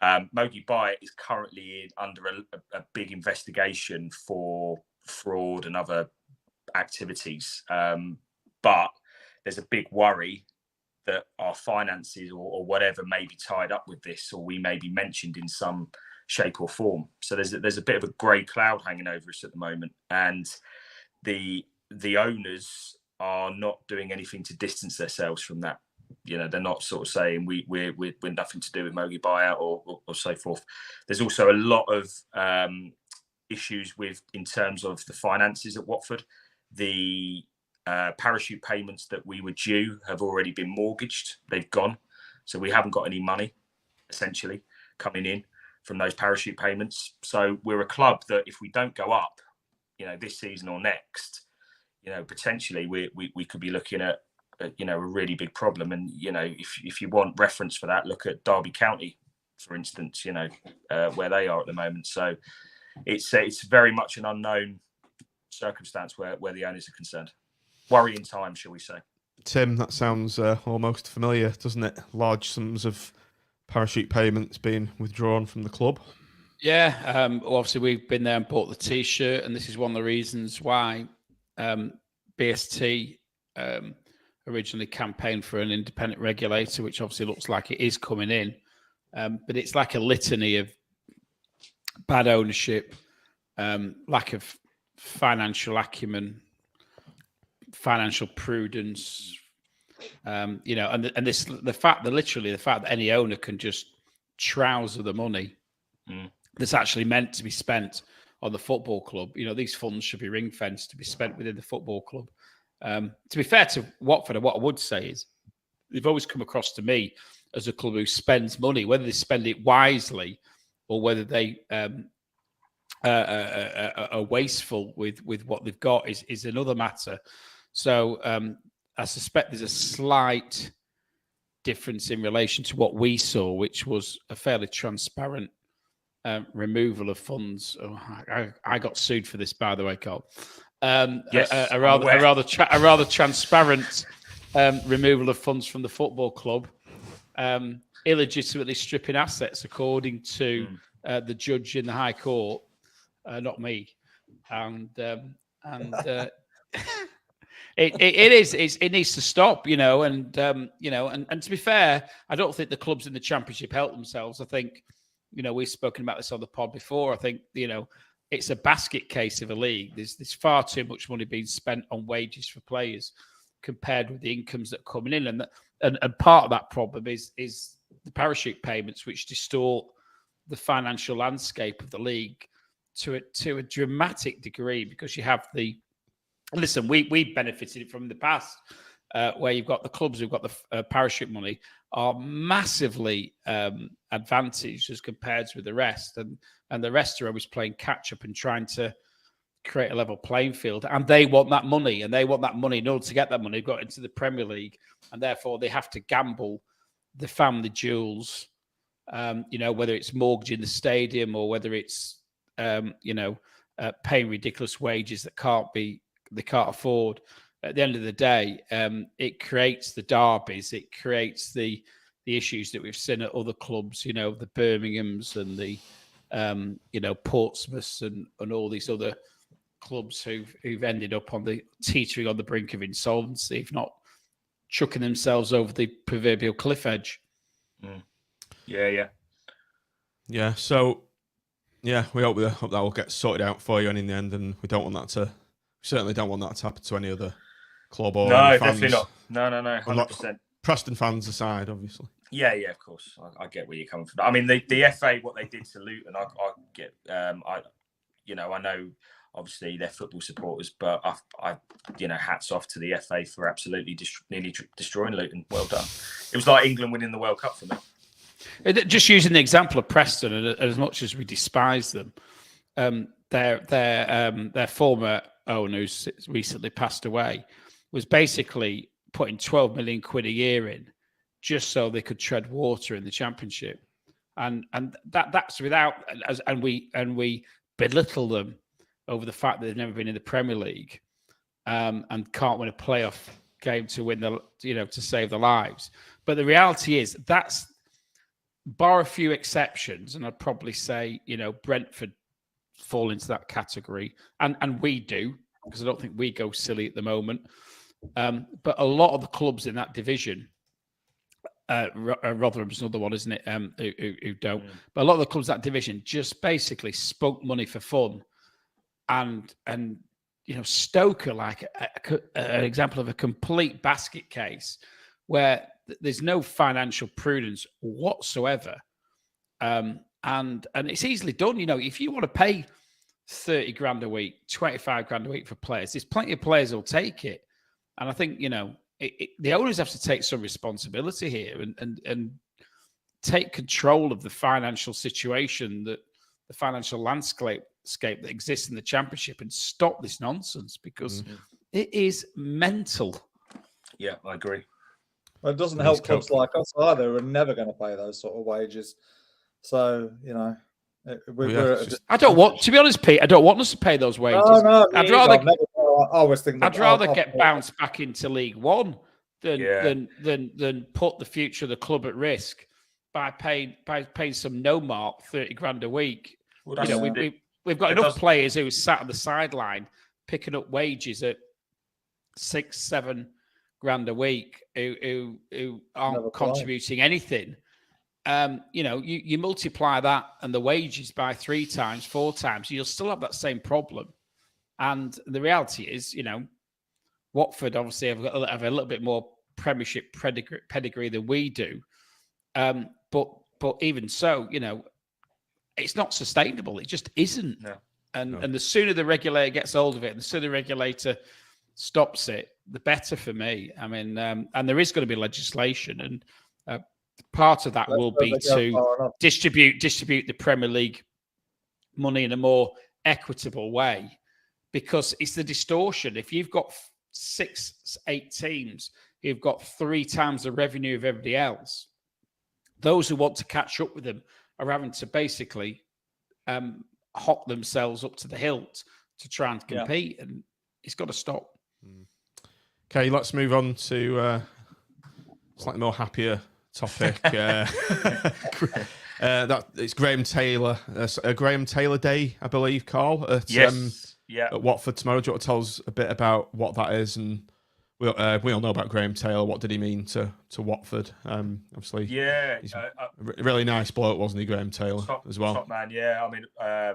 Mogi Bayat is currently under a big investigation for fraud and other activities. But there's a big worry that our finances or whatever may be tied up with this, or we may be mentioned in some shape or form. So there's a bit of a grey cloud hanging over us at the moment, and the owners are not doing anything to distance themselves from that. You know, they're not sort of saying we're nothing to do with Mogi buyout or so forth. There's also a lot of issues in terms of the finances at Watford. The parachute payments that we were due have already been mortgaged. They've gone, so we haven't got any money essentially coming in from those parachute payments. So we're a club that if we don't go up, you know, this season or next, you know, potentially we could be looking at you know, a really big problem. And you know, if you want reference for that, look at Derby County, for instance. You know, where they are at the moment. So it's very much an unknown circumstance where the owners are concerned. Worrying time, shall we say? Tim, that sounds almost familiar, doesn't it? Large sums of parachute payments being withdrawn from the club. Yeah, obviously we've been there and bought the T-shirt, and this is one of the reasons why BST originally campaigned for an independent regulator, which obviously looks like it is coming in. But it's like a litany of bad ownership, lack of financial acumen, financial prudence, you know, and this the fact that any owner can just trouser the money that's actually meant to be spent on the football club. You know, these funds should be ring fenced to be spent within the football club. To be fair to Watford, what I would say is they've always come across to me as a club who spends money, whether they spend it wisely or whether they are wasteful with what they've got is another matter. So I suspect there's a slight difference in relation to what we saw, which was a fairly transparent removal of funds. Oh, I got sued for this, by the way, Carl. Yes, a rather transparent removal of funds from the football club, illegitimately stripping assets, according to the judge in the High Court, not me, and it needs to stop, you know, and you know, and to be fair, I don't think the clubs in the Championship help themselves. I think, you know, we've spoken about this on the pod before. I think, you know, it's a basket case of a league. There's far too much money being spent on wages for players compared with the incomes that are coming in, and part of that problem is the parachute payments, which distort the financial landscape of the league to a dramatic degree, because you have listen, we benefited from the past, where you've got the clubs who've got the parachute money are massively advantaged as compared with the rest, and the rest are always playing catch up and trying to create a level playing field, and they want that money, in order to get that money, they've got into the Premier League, and therefore they have to gamble the family jewels, you know, whether it's mortgaging the stadium or whether it's you know, paying ridiculous wages that they can't afford. At the end of the day, it creates the derbies, it creates the issues that we've seen at other clubs, you know, the Birminghams and the you know, Portsmouths and all these other clubs who've ended up teetering on the brink of insolvency, if not chucking themselves over the proverbial cliff edge. Yeah. So yeah, we hope that will get sorted out for you, and in the end, and we certainly don't want that to happen to any other club or no, any fans. definitely not. No, 100%. Preston fans aside, obviously. Yeah, of course. I get where you're coming from. I mean, the FA, what they did to Luton, I get. I know obviously they're football supporters, but I hats off to the FA for absolutely nearly destroying Luton. Well done. It was like England winning the World Cup for me. Just using the example of Preston, and as much as we despise them, their former owner, who's recently passed away, was basically putting 12 million quid a year in just so they could tread water in the Championship, and that's without, and we belittle them over the fact that they've never been in the Premier League, and can't win a playoff game to win to save their lives. But the reality is that's, bar a few exceptions, and I'd probably say, you know, Brentford fall into that category, and we do, because I don't think we go silly at the moment. But a lot of the clubs in that division Rotherham's another one, isn't it? Who don't. But a lot of the clubs in that division just basically spunk money for fun, and Stoke are like an example of a complete basket case where there's no financial prudence whatsoever, and it's easily done. If you want to pay 30 grand a week, 25 grand a week for players, there's plenty of players who'll take it, and I think the owners have to take some responsibility here and take control of the financial situation, the financial landscape that exists in the Championship, and stop this nonsense because it is mental. Yeah, I agree. Well, it doesn't help clubs like us either. We're never going to pay those sort of wages. So, I don't want, to be honest, Pete, I don't want us to pay those wages. No, I'd rather I always think I'd rather get bounced back into League One than put the future of the club at risk by paying some no mark 30 grand a week. Well, we've got enough players who sat on the sideline picking up wages at 6-7 grand a week who aren't contributing anything. You multiply that and the wages by 3 times, 4 times, you'll still have that same problem. And the reality is, Watford obviously have a little bit more Premiership pedigree than we do. But even so, it's not sustainable. It just isn't. No. And the sooner the regulator gets hold of it, and the sooner the regulator stops it, the better for me. I mean, and there is going to be legislation, and part of that will be to distribute the Premier League money in a more equitable way, because it's the distortion. If you've got 6-8 teams, you've got 3 times the revenue of everybody else. Those who want to catch up with them are having to basically hop themselves up to the hilt to try and compete, and it's got to stop. Okay, let's move on to a slightly more happier topic. It's Graham Taylor, Graham Taylor Day, I believe, Carl, at Watford tomorrow. Do you want to tell us a bit about what that is? And we all know about Graham Taylor. What did he mean to Watford? Obviously, he's a really nice bloke, wasn't he, Graham Taylor, as well? Top man, yeah. I mean, I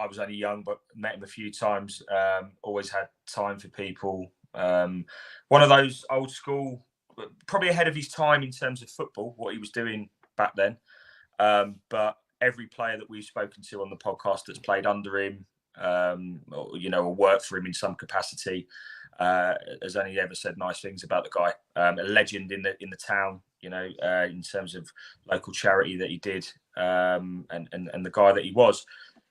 was only young, but met him a few times. Always had time for people. One of those old school, probably ahead of his time in terms of football, what he was doing back then. But every player that we've spoken to on the podcast that's played under him, or worked for him in some capacity, has only ever said nice things about the guy. A legend in the town, in terms of local charity that he did, and the guy that he was.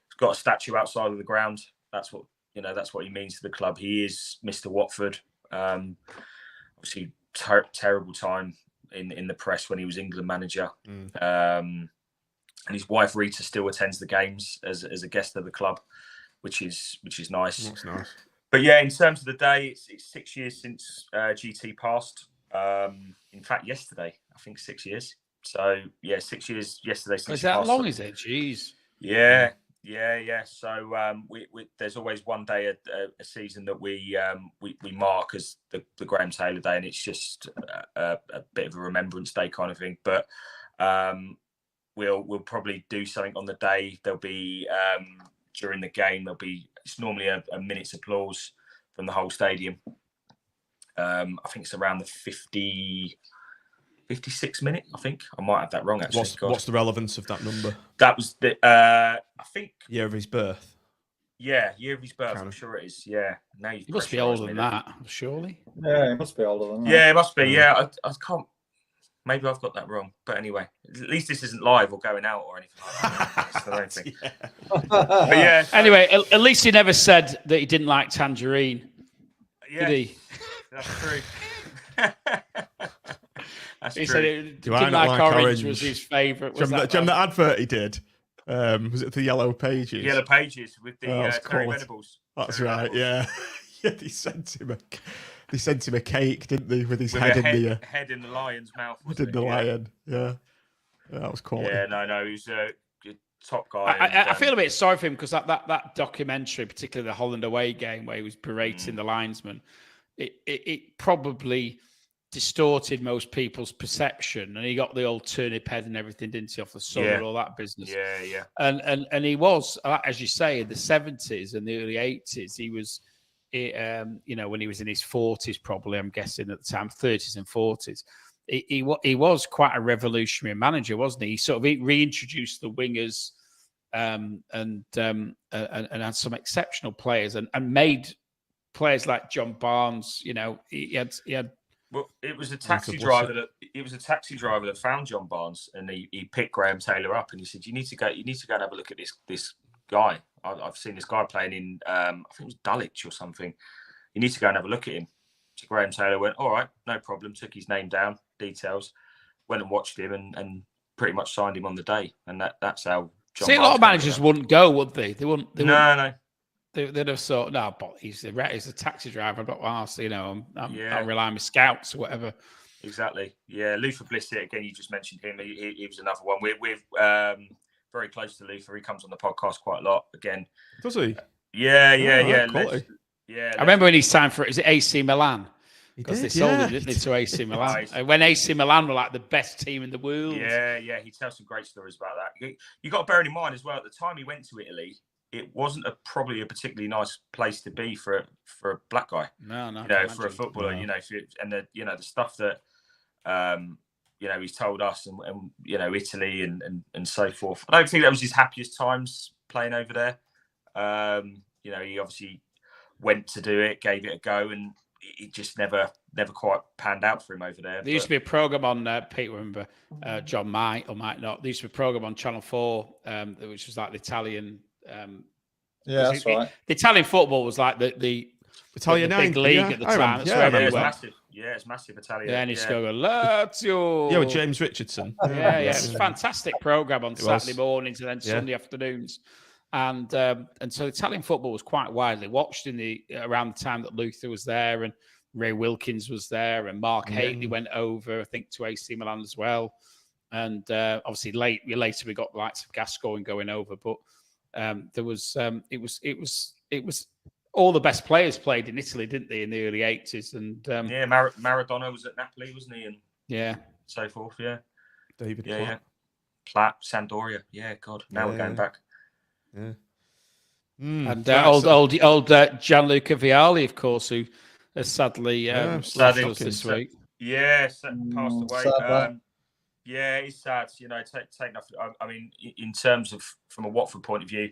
He's got a statue outside of the ground. That's what he means to the club. He is Mr. Watford. Obviously, terrible time in the press when he was England manager. And his wife Rita still attends the games as a guest of the club, which is nice. That's nice. But yeah, in terms of the day, it's 6 years since GT passed. In fact, yesterday, I think 6 years. So yeah, 6 years yesterday since. Is that long? Is it? Jeez. Yeah. So there's always one day a season that we mark as the Graham Taylor Day, and it's just a bit of a remembrance day kind of thing. But we'll probably do something on the day. There'll be during the game. It's normally a minute's applause from the whole stadium. I think it's around the 56 minute. I think I might have that wrong. Actually, what's the relevance of that number? That was the I think year of his birth. Yeah, year of his birth. I'm sure it is. Yeah. Now he must be older than that, surely. Yeah, he must be older than that. Yeah, it must be. Yeah, I can't. Maybe I've got that wrong. But anyway, at least this isn't live or going out or anything like that. That's the main thing. But yeah. Anyway, at least he never said that he didn't like tangerine. Yeah, did he? That's true. He said it didn't like orange was his favourite. Do you remember the advert he did? Was it the Yellow Pages? Yellow Pages with the Terry Venables. That's right, yeah. Yeah, they sent him a cake, didn't they, with his head in the lion's mouth. Within the lion, yeah. That was quality. Yeah, no, he's a top guy. I feel a bit sorry for him because that documentary, particularly the Holland away game where he was berating the linesman, it probably distorted most people's perception, and he got the old turnip head and everything, didn't he, off the sun and all that business. Yeah. And he was, as you say, in the 70s and the early 80s, he was, when he was in his 40s, probably, I'm guessing at the time, 30s and 40s. He was quite a revolutionary manager, wasn't he? He sort of reintroduced the wingers and had some exceptional players and made players like John Barnes. He had. Well, it was a taxi driver that found John Barnes, and he picked Graham Taylor up, and he said, "You need to go and have a look at this guy. I've seen this guy playing in I think it was Dulwich or something. You need to go and have a look at him." So Graham Taylor went, "All right, no problem." Took his name down, details, went and watched him, and pretty much signed him on the day. And that's how. John See, a lot of managers wouldn't go, would they? They wouldn't. No. They'd have thought, no, but he's a taxi driver. I've got to ask, I'll rely on my scouts or whatever. Exactly. Yeah, Luther Blissett, again, you just mentioned him. He was another one. We're very close to Luther. He comes on the podcast quite a lot. Again, does he? Yeah. I remember when he signed for is it AC Milan? Because they sold him, didn't they, to AC Milan? When AC Milan were like the best team in the world. Yeah. He tells some great stories about that. You got to bear in mind as well, at the time he went to Italy, it wasn't probably a particularly nice place to be for a black guy. No, for a footballer, and the stuff that he's told us and Italy and so forth. I don't think that was his happiest times playing over there. He obviously went to do it, gave it a go, and it just never quite panned out for him over there. There used to be a program on Pete, remember John might or might not. There used to be a program on Channel 4, which was like the Italian. That's right. The Italian football was like the Italian big league at the time. That's where it's massive. Yeah, it's massive Italian. Yeah, and he's going Lazio. Yeah, with James Richardson. Yeah. It was a fantastic program on Saturday mornings and then Sunday afternoons. And so Italian football was quite widely watched around the time that Luther was there, and Ray Wilkins was there, and Mark Haley went over, I think, to AC Milan as well. And obviously later we got the likes of Gascoigne going over, but there was it was all the best players played in Italy, didn't they, in the early 80s? And Maradona was at Napoli, wasn't he? And so forth. Yeah, David. Platt, Sampdoria. Yeah, God. Now we're going back. Yeah. And old Gianluca Vialli, of course, who has sadly left us this week. Yeah, passed away. It's sad. Take nothing. I mean, in terms of from a Watford point of view,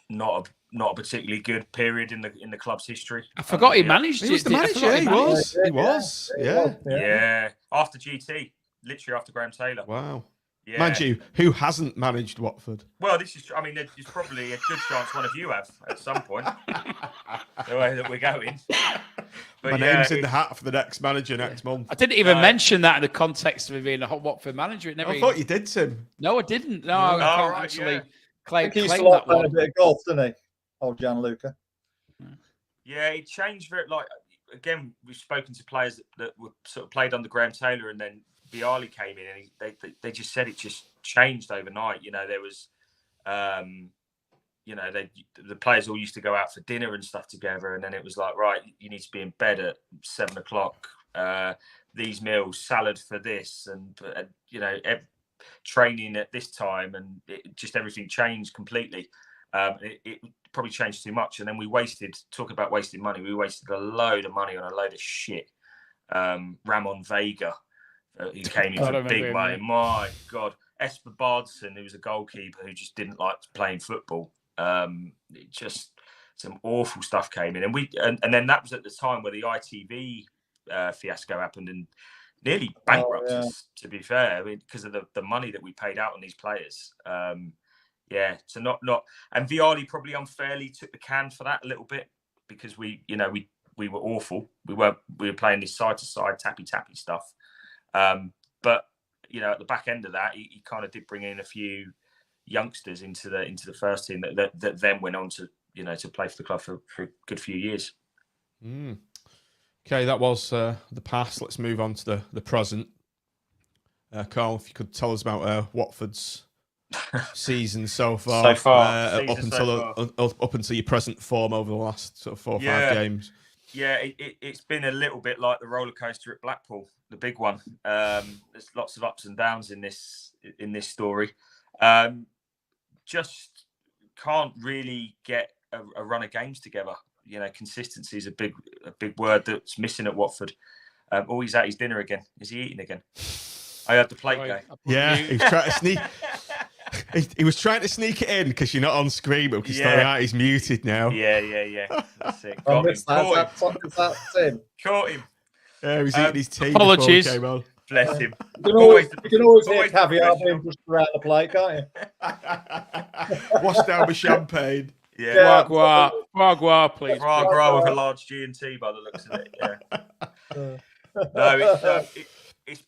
not a particularly good period in the club's history. I forgot he managed. He was the manager. He was. Yeah. After GT, literally after Graham Taylor. Wow. Yeah. Mind you, who hasn't managed Watford? Well, there's probably a good chance one of you have at some point. The way that we're going. But My name's in the hat for the next manager next month. I didn't even mention that in the context of him being a hot Watford manager. I thought you did, Tim. No, I didn't. No, I can't actually claim he used to that play one. a bit of golf, didn't he? Old Gianluca. Yeah, it changed again, we've spoken to players that were sort of played under Graham Taylor, and then Vialli came in, and they just said it just changed overnight. There was, the players all used to go out for dinner and stuff together, and then it was like, right, you need to be in bed at 7 o'clock. These meals, salad for this, and training at this time, and everything changed completely. It probably changed too much, and then talk about wasting money. We wasted a load of money on a load of shit. Ramon Vega. Who came in for big money. My God. Esper Bardson, who was a goalkeeper who just didn't like playing football. Just some awful stuff came in. And then that was at the time where the ITV fiasco happened and nearly bankrupted us, to be fair, because of the money that we paid out on these players. So not and Vialli probably unfairly took the can for that a little bit, because we were awful. We were playing this side to side tappy stuff. But at the back end of that, he kind of did bring in a few youngsters into the first team that then went on to to play for the club for a good few years. Okay, that was the past. Let's move on to the present. Carl, if you could tell us about Watford's season so far, up until your present form over the last sort of 4 or 5 games. Yeah, it's been a little bit like the roller coaster at Blackpool, the big one. There's lots of ups and downs in this story. Just can't really get a run of games together. You know, consistency is a big word that's missing at Watford. Oh, he's at his dinner again. Is he eating again? I heard the plate go. Yeah, he was trying to sneak. He was trying to sneak it in because you're not on screen, but we can still out. He's muted now. Yeah. That's it. I missed that. Is that Tim? Caught him. Yeah, he was eating his tea. Apologies. Before he came on. Bless him. You can always hear caviar being pushed around the plate, can't you? Wash down with champagne. Yeah. Foie gras, please. Foie gras with a large G&T by the looks of it. Yeah. No, it's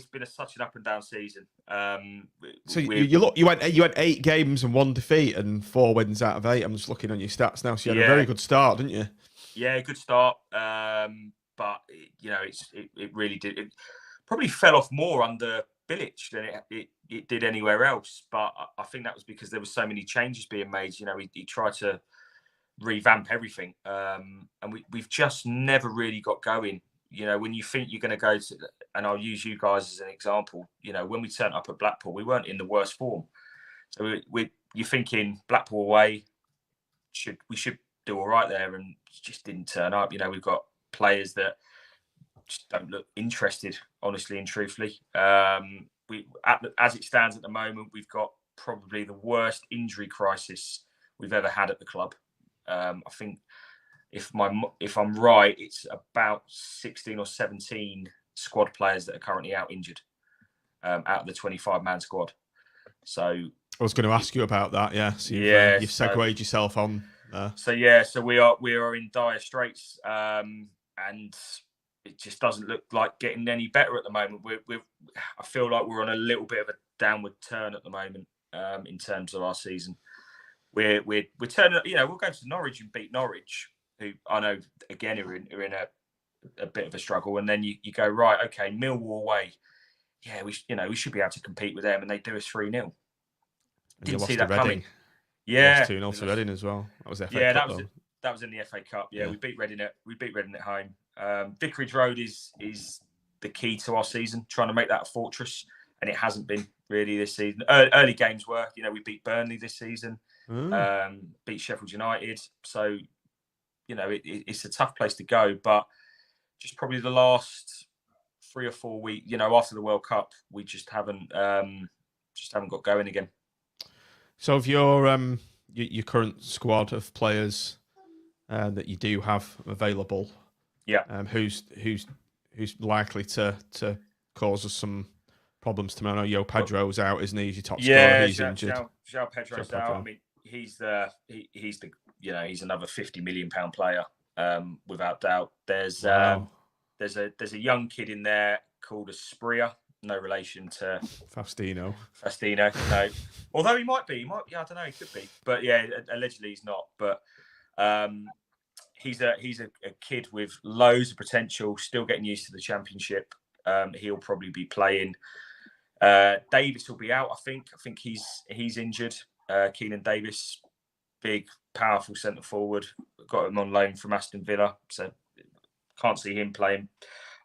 been such an up and down season. So you went 8 games and 1 defeat and 4 wins out of 8. I'm just looking on your stats now. So you had a very good start, didn't you? Yeah, good start. But you know, it really did. It probably fell off more under Bilic than it did anywhere else. But I think that was because there were so many changes being made. You know, he tried to revamp everything, and we've just never really got going. You know, when you think you're going to go to, and I'll use you guys as an example. You know, when we turned up at Blackpool, we weren't in the worst form. So you're thinking Blackpool away, we should do all right there, and just didn't turn up. You know, we've got players that just don't look interested, honestly and truthfully. As it stands at the moment, we've got probably the worst injury crisis we've ever had at the club. I think if I'm right, it's about 16 or 17 squad players that are currently out injured, out of the 25-man squad. So I was going to ask you about that. Yeah, so you've segued yourself on there. So we are in dire straits, and it just doesn't look like getting any better at the moment. I feel like we're on a little bit of a downward turn at the moment, in terms of our season. We're turning. You know, we'll go to Norwich and beat Norwich, who I know again are in a bit of a struggle, and then you go, right, okay, Millwall away. Yeah, we should be able to compete with them, and they do us 3-0. Didn't see that coming. Yeah, 2-0 to Reading as well. That was FA Cup. That was in the FA Cup. Yeah, we beat Reading at home. Vicarage Road is the key to our season, trying to make that a fortress, and it hasn't been really this season. Early games were, you know, we beat Burnley this season, beat Sheffield United. So, you know, it's a tough place to go, but just probably the last 3 or 4 weeks, you know, after the World Cup, we just haven't got going again. So, of your current squad of players that you do have available, who's likely to cause us some problems tomorrow? I know Yo Pedro's out, isn't he? He's your top scorer. He's injured. João Pedro's out. I mean, he's the he's another £50 million player, without doubt. There's a young kid in there called Asprilla. No relation to Faustino. No. Although he might be. I don't know. He could be. But yeah, allegedly he's not. But he's a kid with loads of potential. Still getting used to the Championship. He'll probably be playing. Davis will be out. I think he's injured. Keenan Davis, big, powerful centre forward. Got him on loan from Aston Villa, so can't see him playing.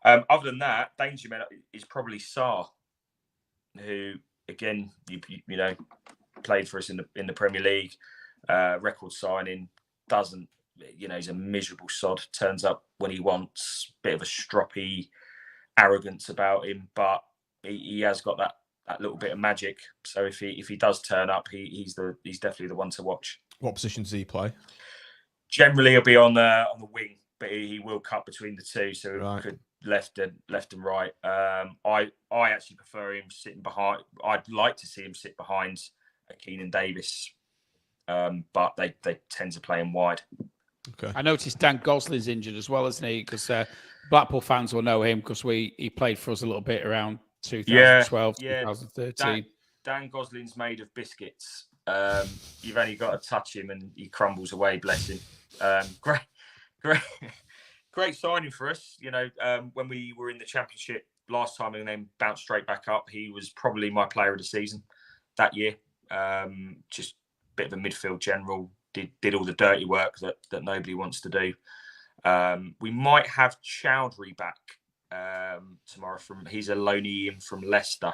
Other than that, danger man is probably Sarr, who again you know played for us in the Premier League, record signing. Doesn't, you know, he's a miserable sod. Turns up when he wants. Bit of a stroppy arrogance about him, but he has got that little bit of magic. So if he does turn up, he's definitely the one to watch. What position does he play? Generally, he'll be on the wing, but he will cut between the two. So right. Could left and right. I actually prefer him sitting behind. I'd like to see him sit behind Keenan Davis, but they tend to play him wide. Okay. I noticed Dan Gosling's injured as well, isn't he? Because Blackpool fans will know him because he played for us a little bit around 2012, 2013. Dan Gosling's made of biscuits. You've only got to touch him and he crumbles away. Bless him. Great signing for us. You know, when we were in the Championship last time and then bounced straight back up, he was probably my player of the season that year. Just a bit of a midfield general. Did all the dirty work that nobody wants to do. We might have Chowdhury back tomorrow. He's a loanee in from Leicester.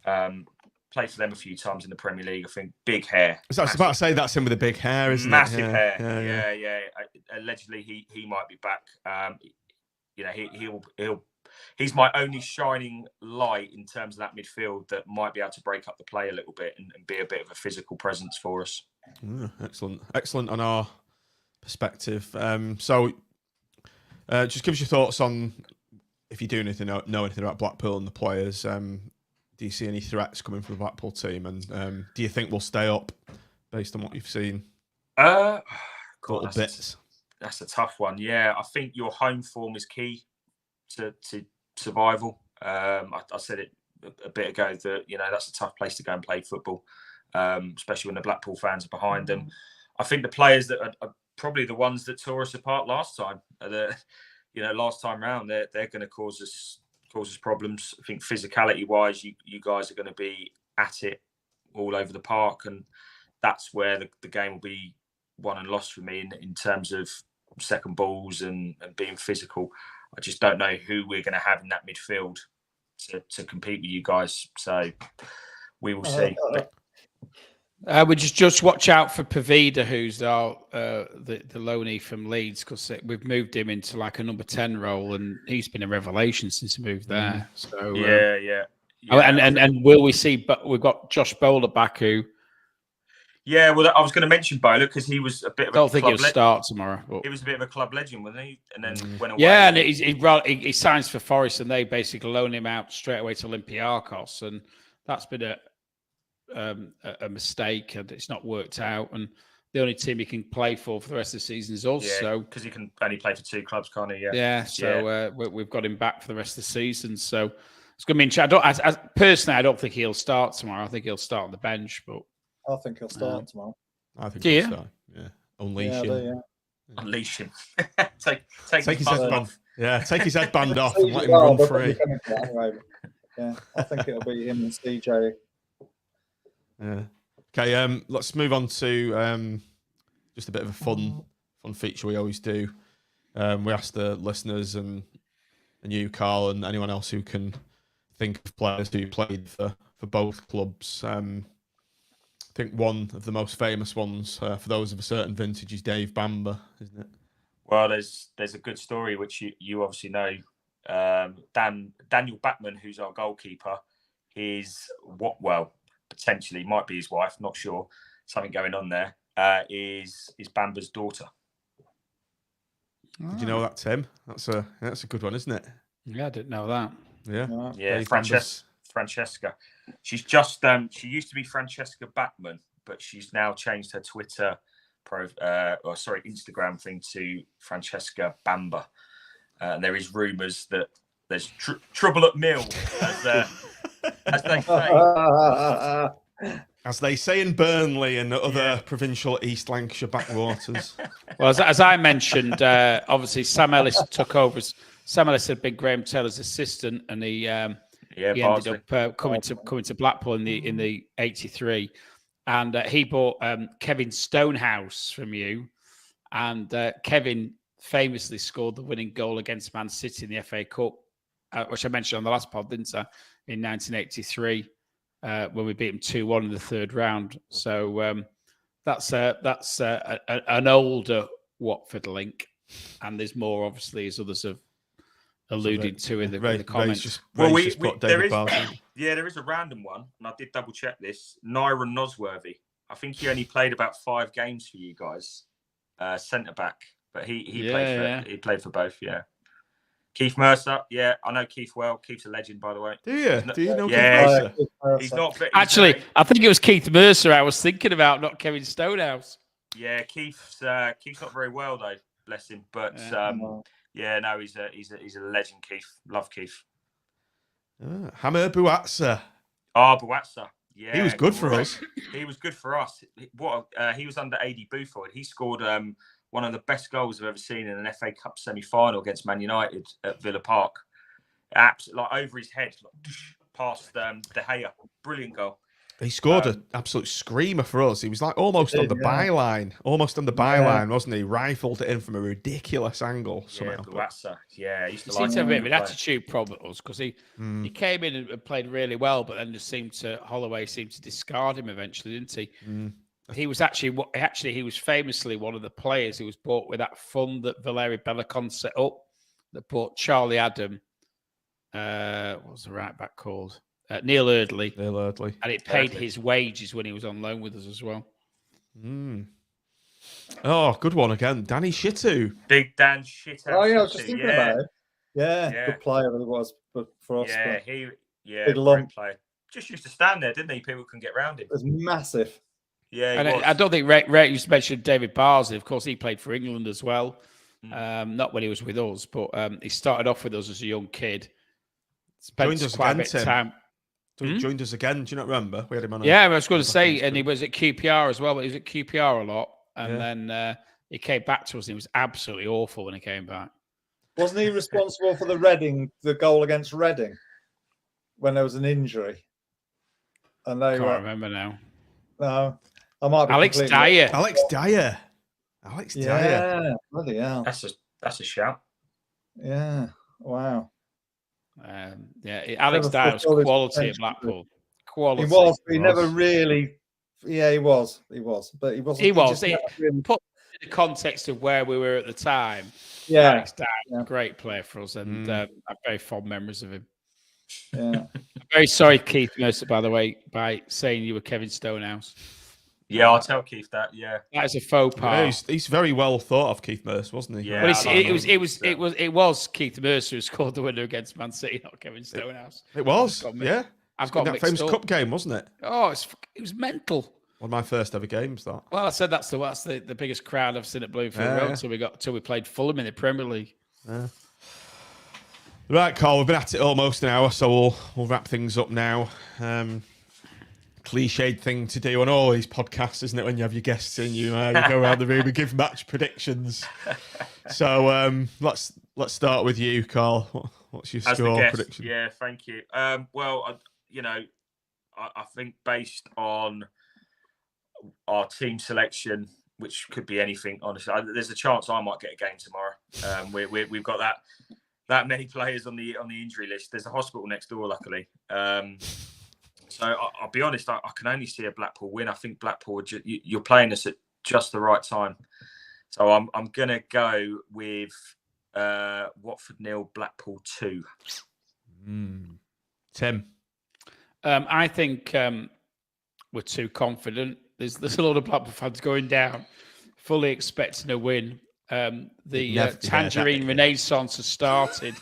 Played for them a few times in the Premier League. I think big hair. So I was about to say that's him with the big hair, isn't massive it? hair. Yeah. Allegedly, he might be back. He's my only shining light in terms of that midfield that might be able to break up the play a little bit and be a bit of a physical presence for us. Excellent on our perspective. So just give us your thoughts on if you do know anything about Blackpool and the players. Do you see any threats coming from the Blackpool team, and do you think we'll stay up based on what you've seen? That's a tough one. Yeah, I think your home form is key to survival. I said it a bit ago that that's a tough place to go and play football, especially when the Blackpool fans are behind them. I think the players that are probably the ones that tore us apart last time. Last time round, they're going to cause us problems. I think physicality wise, you guys are going to be at it all over the park, and that's where the game will be won and lost for me in terms of second balls and being physical. I just don't know who we're going to have in that midfield to compete with you guys. So we will see. We just watch out for Pavida, who's our the loanee from Leeds, because we've moved him into like a number 10 role, and he's been a revelation since he moved there. So yeah. And will we see? But we've got Josh Bowler back, who. Yeah, well, I was going to mention Bowler because he was a bit of. I don't think he'll start tomorrow. But... He was a bit of a club legend, wasn't he? And then went away. Yeah, and he signs for Forest, and they basically loan him out straight away to Olympiacos, and that's been a mistake, and it's not worked out. And the only team he can play for the rest of the season is us. Yeah, so because he can only play for 2 clubs, can't he? Yeah. So we've got him back for the rest of the season. So it's going to be interesting. Personally, I don't think he'll start tomorrow. I think he'll start on the bench, but. I think he'll start tomorrow. I think he'll start. Yeah, unleash him. Unleash him. take his headband. Yeah, take his headband off and let him run free. Yeah, I think it'll be him and CJ. Yeah. Okay. Let's move on to just a bit of a fun feature we always do. We ask the listeners and you, Carl, and anyone else who can think of players who played for both clubs. I think one of the most famous ones for those of a certain vintage is Dave Bamber, isn't it? Well, there's a good story which you obviously know. Daniel Batman, who's our goalkeeper, potentially might be his wife, not sure. Something going on there. Is Bamber's daughter. Did you know that, Tim? That's a good one, isn't it? Yeah, I didn't know that. Yeah. Francesca. She's just she used to be Francesca Batman, but she's now changed her Twitter Instagram thing to Francesca Bamber. And there is rumours that there's trouble at mill, as they say. As they say in Burnley and other provincial East Lancashire backwaters. Well, as I mentioned, obviously Sam Ellis took over. Sam Ellis had been Graham Taylor's assistant, and he ended up coming to Blackpool in the 83, and he bought Kevin Stonehouse from you, and Kevin famously scored the winning goal against Man City in the FA Cup, which I mentioned on the last pod, didn't I? In 1983, when we beat him 2-1 in the third round. So that's an older Watford link, and there's more obviously as others have alluded to in the comments. There is a random one, and I did double check this. Nyron Nosworthy. I think he only played about 5 games for you guys, centre back, but he played for both. Yeah. Keith Mercer. Yeah, I know Keith well. Keith's a legend, by the way. Do you? Do you know Keith Mercer? He's not. I think it was Keith Mercer I was thinking about, not Kevin Stonehouse. Yeah, Keith's not very well though. Bless him. But he's a legend. Keith, love Keith. Hammer Bouatsa. Bouatsa. Yeah, he was good for us. He was good for us. He was under AD Buford. He scored one of the best goals I've ever seen in an FA Cup semi-final against Man United at Villa Park. Absolutely, like over his head, past De Gea. Brilliant goal. He scored an absolute screamer for us. He was like almost on the byline, wasn't he? Rifled it in from a ridiculous angle somehow. Yeah, he seemed to have a bit of an attitude problem because he came in and played really well, but then Holloway seemed to discard him eventually, didn't he? He was he was famously one of the players who was bought with that fund that Valeri Bellicon set up that bought Charlie Adam. What was the right back called? Neil Eardley. And it paid his wages when he was on loan with us as well. Oh, good one again. Danny Shittu. Big Dan Shittu. Oh, yeah, I was just thinking about it. Yeah, good player he was for us. Yeah, great player. Just used to stand there, didn't he? People couldn't get around him. It was massive. Yeah, I don't think Ray used to mention David Barsley. Of course, he played for England as well. Not when he was with us, but he started off with us as a young kid. Joined us quite a bit of time. He joined us again. Do you not remember? We had him on. I was going to say, and he was at QPR as well. But he was at QPR a lot, and then he came back to us. And he was absolutely awful when he came back. Wasn't he responsible for the goal against Reading, when there was an injury? And they can't remember now. No, I might be Alex Dyer. Alex Dyer. Yeah, bloody hell. That's a shout. Yeah. Wow. Alex Dyer was quality at Blackpool. Quality. He was, but he never really. Yeah, he was, but he wasn't. He was. Really... Put in the context of where we were at the time. Yeah, Alex Dyer, great player for us, and I have very fond memories of him. Yeah. I'm very sorry, Keith Mercer, by the way, by saying you were Kevin Stonehouse. Yeah, I'll tell Keith that. Yeah, that is a faux pas. Yeah, he's very well thought of, Keith Mercer, wasn't he? Yeah, it was Keith Mercer who scored the winner against Man City, not Kevin Stonehouse. It was. Yeah, I've got that famous cup game, wasn't it? Oh, it was mental. One of my first ever games. That. Well, I said that's the biggest crowd I've seen at Bloomfield Road till we played Fulham in the Premier League. Yeah. Right, Carl, we've been at it almost an hour, so we'll wrap things up now. Cliched thing to do on all these podcasts, isn't it? When you have your guests in, you go around the room and give match predictions. So let's start with you, Carl. What's your score prediction? Yeah, thank you. Well, I think based on our team selection, which could be anything, honestly, there's a chance I might get a game tomorrow. We've got that many players on the injury list. There's a hospital next door, luckily. So I'll be honest, I can only see a Blackpool win. I think Blackpool, you're playing us at just the right time. So I'm going to go with Watford 0, Blackpool 2. Tim? I think we're too confident. There's a lot of Blackpool fans going down, fully expecting a win. The Tangerine Renaissance has started,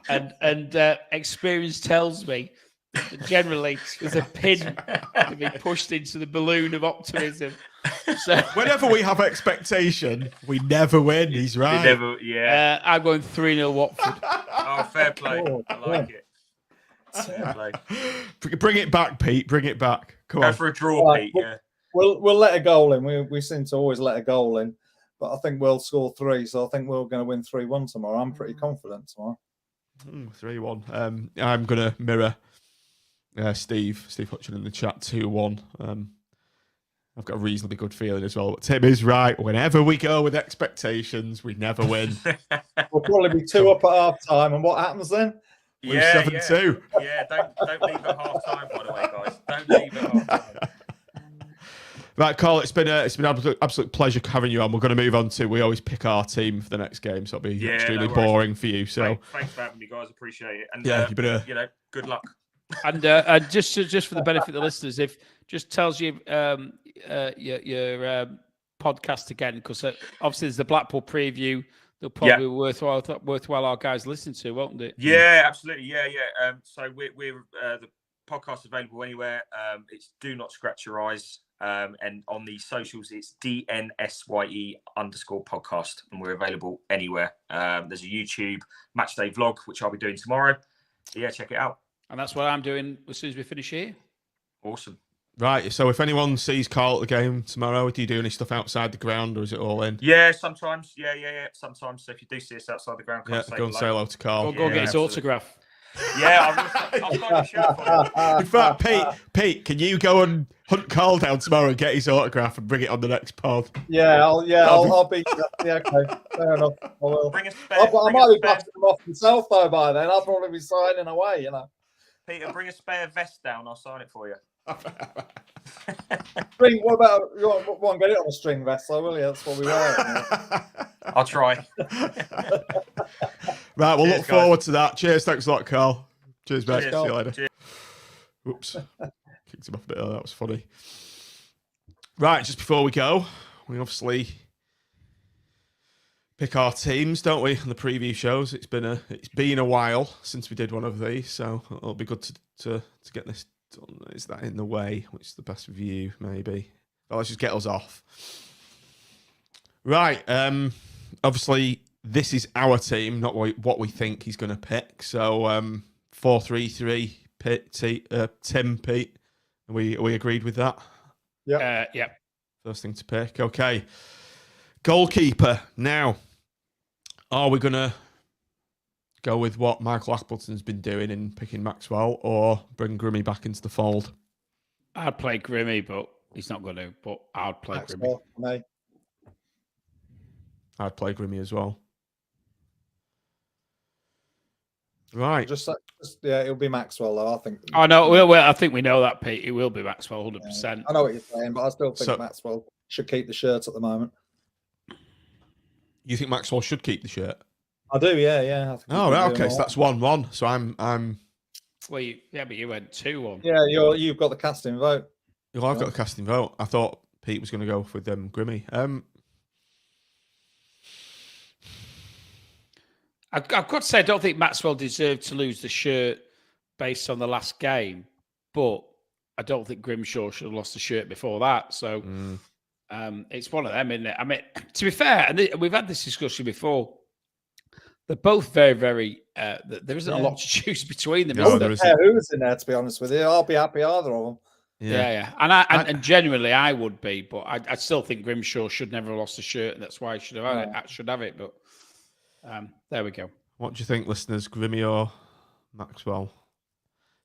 and experience tells me that generally there's a pin to be pushed into the balloon of optimism. So whenever we have expectation, we never win. He's right. I'm going 3-0 Watford. Oh, fair play. I like it. Fair play. Bring it back, Pete. Bring it back. Come on. Go for a draw, Pete. Yeah. We'll let a goal in. We seem to always let a goal in. But I think we'll score 3, so I think we're going to win 3-1 tomorrow. I'm pretty confident tomorrow. 3-1. I'm going to mirror Steve Hutchin in the chat 2-1. I've got a reasonably good feeling as well. But Tim is right. Whenever we go with expectations, we never win. We'll probably be 2 up at half time. And what happens then? We're 7-2. Yeah, don't leave at half time, by the way, guys. Don't leave at half time. Right, Carl, it's been an absolute pleasure having you on. We're going to move on to, we always pick our team for the next game, so it'll be extremely boring for you. So thanks for having me, guys. Appreciate it. And good luck. And just for the benefit of the listeners, if just tells you your podcast again, because obviously there's the Blackpool preview. They'll probably be worthwhile our guys listen to, won't it? Yeah, absolutely. Yeah. So we're the podcast available anywhere. It's Do Not Scratch Your Eyes. And on the socials, it's DNSYE_podcast, and we're available anywhere. There's a YouTube matchday vlog, which I'll be doing tomorrow. So check it out. And that's what I'm doing as soon as we finish here. Awesome. Right. So if anyone sees Carl at the game tomorrow, do you do any stuff outside the ground, or is it all in? Yeah, sometimes. Yeah. Sometimes. So if you do see us outside the ground, go and say hello to Carl. Go get his autograph. Yeah, I'll sign your shirt for you. In fact, Pete, can you go and hunt Carl down tomorrow and get his autograph and bring it on the next pod? I'll be. Yeah, okay, fair enough. I will. Bring a spare. I might be busting him off myself though by then. I'll probably be signing away, you know. Peter, bring a spare vest down. I'll sign it for you. What about you? Won't get it on a string vest, though, will you? That's what we wear. I'll try. Right, we'll Cheers, look forward to that. Cheers, thanks a lot, Carl. Cheers, mate. Cheers, See you later. Cheers. Whoops. Kicked him off a bit earlier. That was funny. Right, just before we go, we obviously pick our teams, don't we, on the preview shows. It's been a while since we did one of these, so it'll be good to get this done. Is that in the way? Which is the best view, maybe? Well, let's just get us off. Right, obviously this is our team, not what we think he's going to pick. So 4-3-3, Tim, Pete. Are we agreed with that? Yeah. Yep. First thing to pick. Okay. Goalkeeper. Now, are we going to go with what Michael Appleton's been doing in picking Maxwell, or bring Grimmy back into the fold? I'd play Grimmy, but he's not going to. But I'd play Grimmy. Me. I'd play Grimmy as well. Right. Just it'll be Maxwell though. I think. Oh no, well, I think we know that, Pete. It will be Maxwell, 100%. I know what you're saying, but I still think Maxwell should keep the shirt at the moment. You think Maxwell should keep the shirt? I do, yeah. Oh, right, okay. So that's 1-1. So I'm. Well, but you went 2-1. Yeah, you've got the casting vote. Well, I've got the casting vote. I thought Pete was going to go with Grimmy. I've got to say, I don't think Maxwell deserved to lose the shirt based on the last game, but I don't think Grimshaw should have lost the shirt before that. So it's one of them, isn't it? I mean, to be fair, and we've had this discussion before, they're both very, very. There isn't a lot to choose between them. No, there isn't. Who's in there, to be honest with you? I'll be happy either of them. Yeah. And genuinely, I would be, but I still think Grimshaw should never have lost the shirt, and that's why he should have it. But there we go. What do you think, listeners? Grimmy or Maxwell?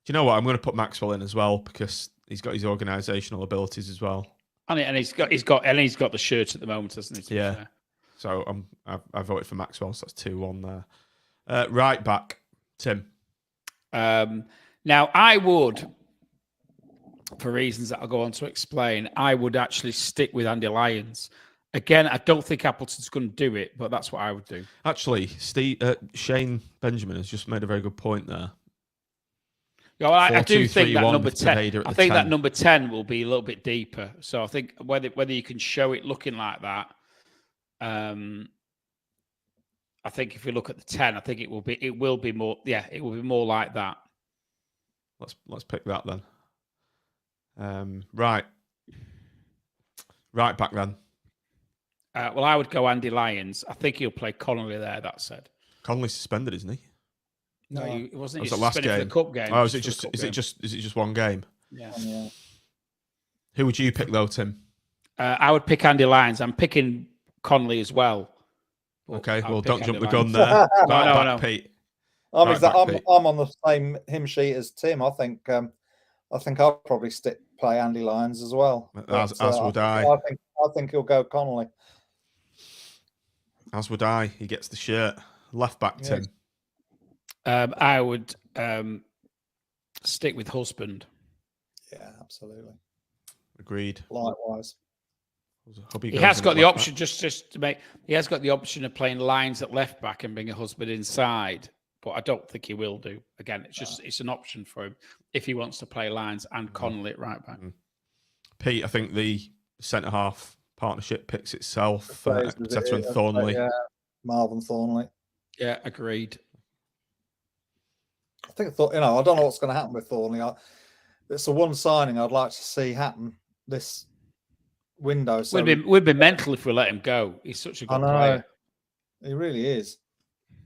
Do you know what? I'm going to put Maxwell in as well because he's got his organisational abilities as well. And he's got the shirt at the moment, hasn't he? Yeah. So I voted for Maxwell, so that's 2-1 there. Right back, Tim. Now I would, for reasons that I'll go on to explain, I would actually stick with Andy Lyons. Again, I don't think Appleton's going to do it, but that's what I would do. Actually, Shane Benjamin has just made a very good point there. Yeah, well, I do think that number 10. I think 10. that number 10 will be a little bit deeper. So I think whether you can show it looking like that, I think if we look at the 10, I think it will be more. Yeah, it will be more like that. Let's pick that then. Right back then. Well, I would go Andy Lyons. I think he'll play Connolly there. That said, Connolly's suspended, isn't he? No, he wasn't. Was He it last suspended game? for the cup game. Oh, is it just one game? Yeah. Who would you pick though, Tim? I would pick Andy Lyons. I'm picking Connolly as well. Okay, well, pick don't jump Andy the gun Lyons. there. No. Pete. I'm Pete. on the same hymn sheet as Tim. I think I'll probably play Andy Lyons as well. As would I. I think he'll go Connolly. As would I. He gets the shirt. Left back, Tim. I would stick with Husband. Yeah, absolutely. Agreed. Likewise. He has got the option just to make. He has got the option of playing Lyons at left back and bring a Husband inside, but I don't think he will do. Again, it's an option for him if he wants to play Lyons and Connolly at right back. Pete, I think the centre half partnership picks itself. Arteta and Thornley. Yeah, Marvin Thornley. Yeah, agreed. I think I don't know what's going to happen with Thornley. It's the one signing I'd like to see happen this window. So we'd be mental if we let him go. He's such a good player. He really is.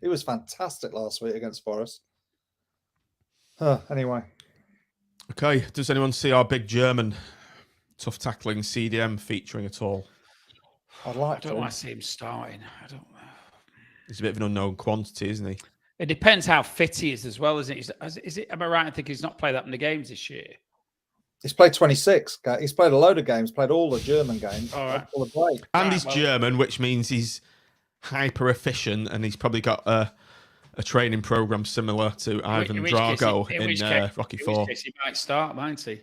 He was fantastic last week against Forest. Anyway. Okay. Does anyone see our big German tough tackling CDM featuring at all? I don't want to see him starting. I don't know. He's a bit of an unknown quantity, isn't he? It depends how fit he is as well, isn't it? Is it? Am I right in thinking he's not played that many games this year? He's played 26. He's played a load of games. Played all the German games. All right. All the break. And he's German, which means he's hyper efficient, and he's probably got a training program similar to Ivan Drago in Rocky IV. In which case he might start, mightn't he?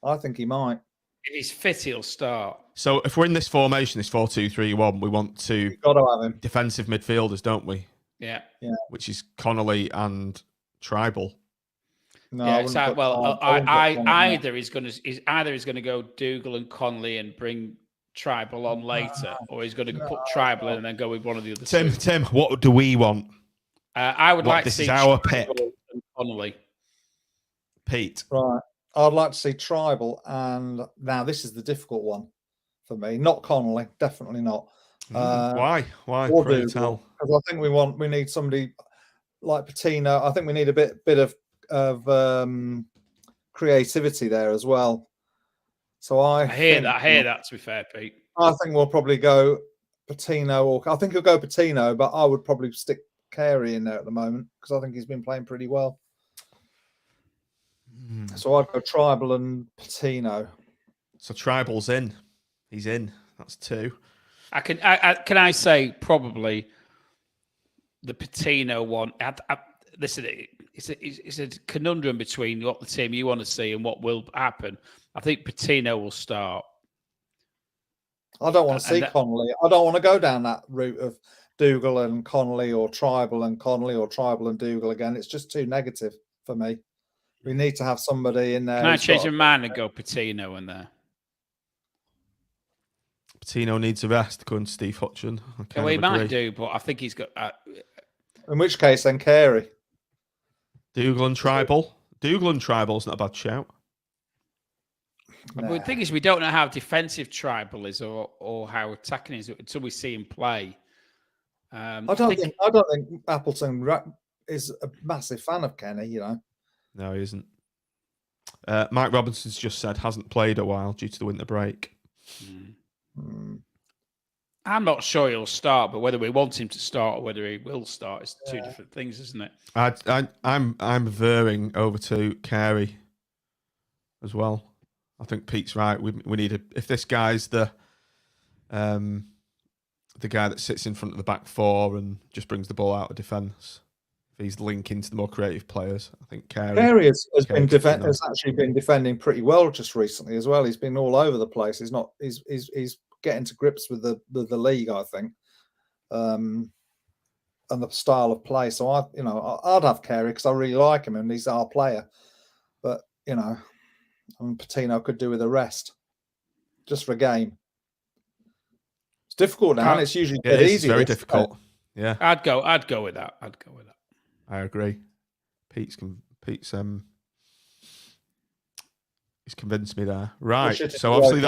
I think he might. If he's fit, he'll start. So if we're in this formation, this 4-2-3-1, we want You've got to have him. defensive midfielders, don't we? Yeah. Which is Connolly and Tribal. No, either he's going to go Dougal and Connolly and bring Tribal on later, or he's going to put Tribal in and then go with one of the other two. Tim, what do we want? I would like to see our Tribal pick. and Connolly. Pete. Right. I'd like to see Tribal, and now this is the difficult one for me. Not Connolly, definitely not. Why? Because I think we need somebody like Patino. I think we need a bit of creativity there as well. So I hear that. To be fair, Pete, I think we'll probably go Patino, or I think he'll go Patino, but I would probably stick Carey in there at the moment because I think he's been playing pretty well. So I'd go Tribal and Patino. So Tribal's in. He's in. That's 2. Can I say probably the Patino one? Listen, it's a conundrum between what the team you want to see and what will happen. I think Patino will start. I don't want to see Connolly. I don't want to go down that route of Dougal and Connolly, or Tribal and Connolly, or Tribal and Dougal again. It's just too negative for me. We need to have somebody in there. Can I change my mind and go Patino in there? Patino needs a rest, according to Steve Hutchin. Well, he might do, but I think he's got... in which case, then Carey. Dougal and Tribal. Dougal and Tribal's not a bad shout. Nah. But the thing is, we don't know how defensive Tribal is or how attacking is until we see him play. I don't think Appleton is a massive fan of Kenny, you know. No, he isn't. Mike Robinson's just said hasn't played a while due to the winter break. I'm not sure he'll start, but whether we want him to start or whether he will start is two different things, isn't it? I'm veering over to Carey as well. I think Pete's right. We need if this guy's the guy that sits in front of the back four and just brings the ball out of defence. If he's linking to the more creative players, I think Carey has actually been defending pretty well just recently as well. He's been all over the place. He's getting to grips with the league, I think, and the style of play. So I'd have Carey because I really like him and he's our player. But Patino could do with a rest just for a game. It's difficult now. And it's usually easy. It's very difficult. Yeah, I'd go with that. I agree. He's convinced me there. Right. So obviously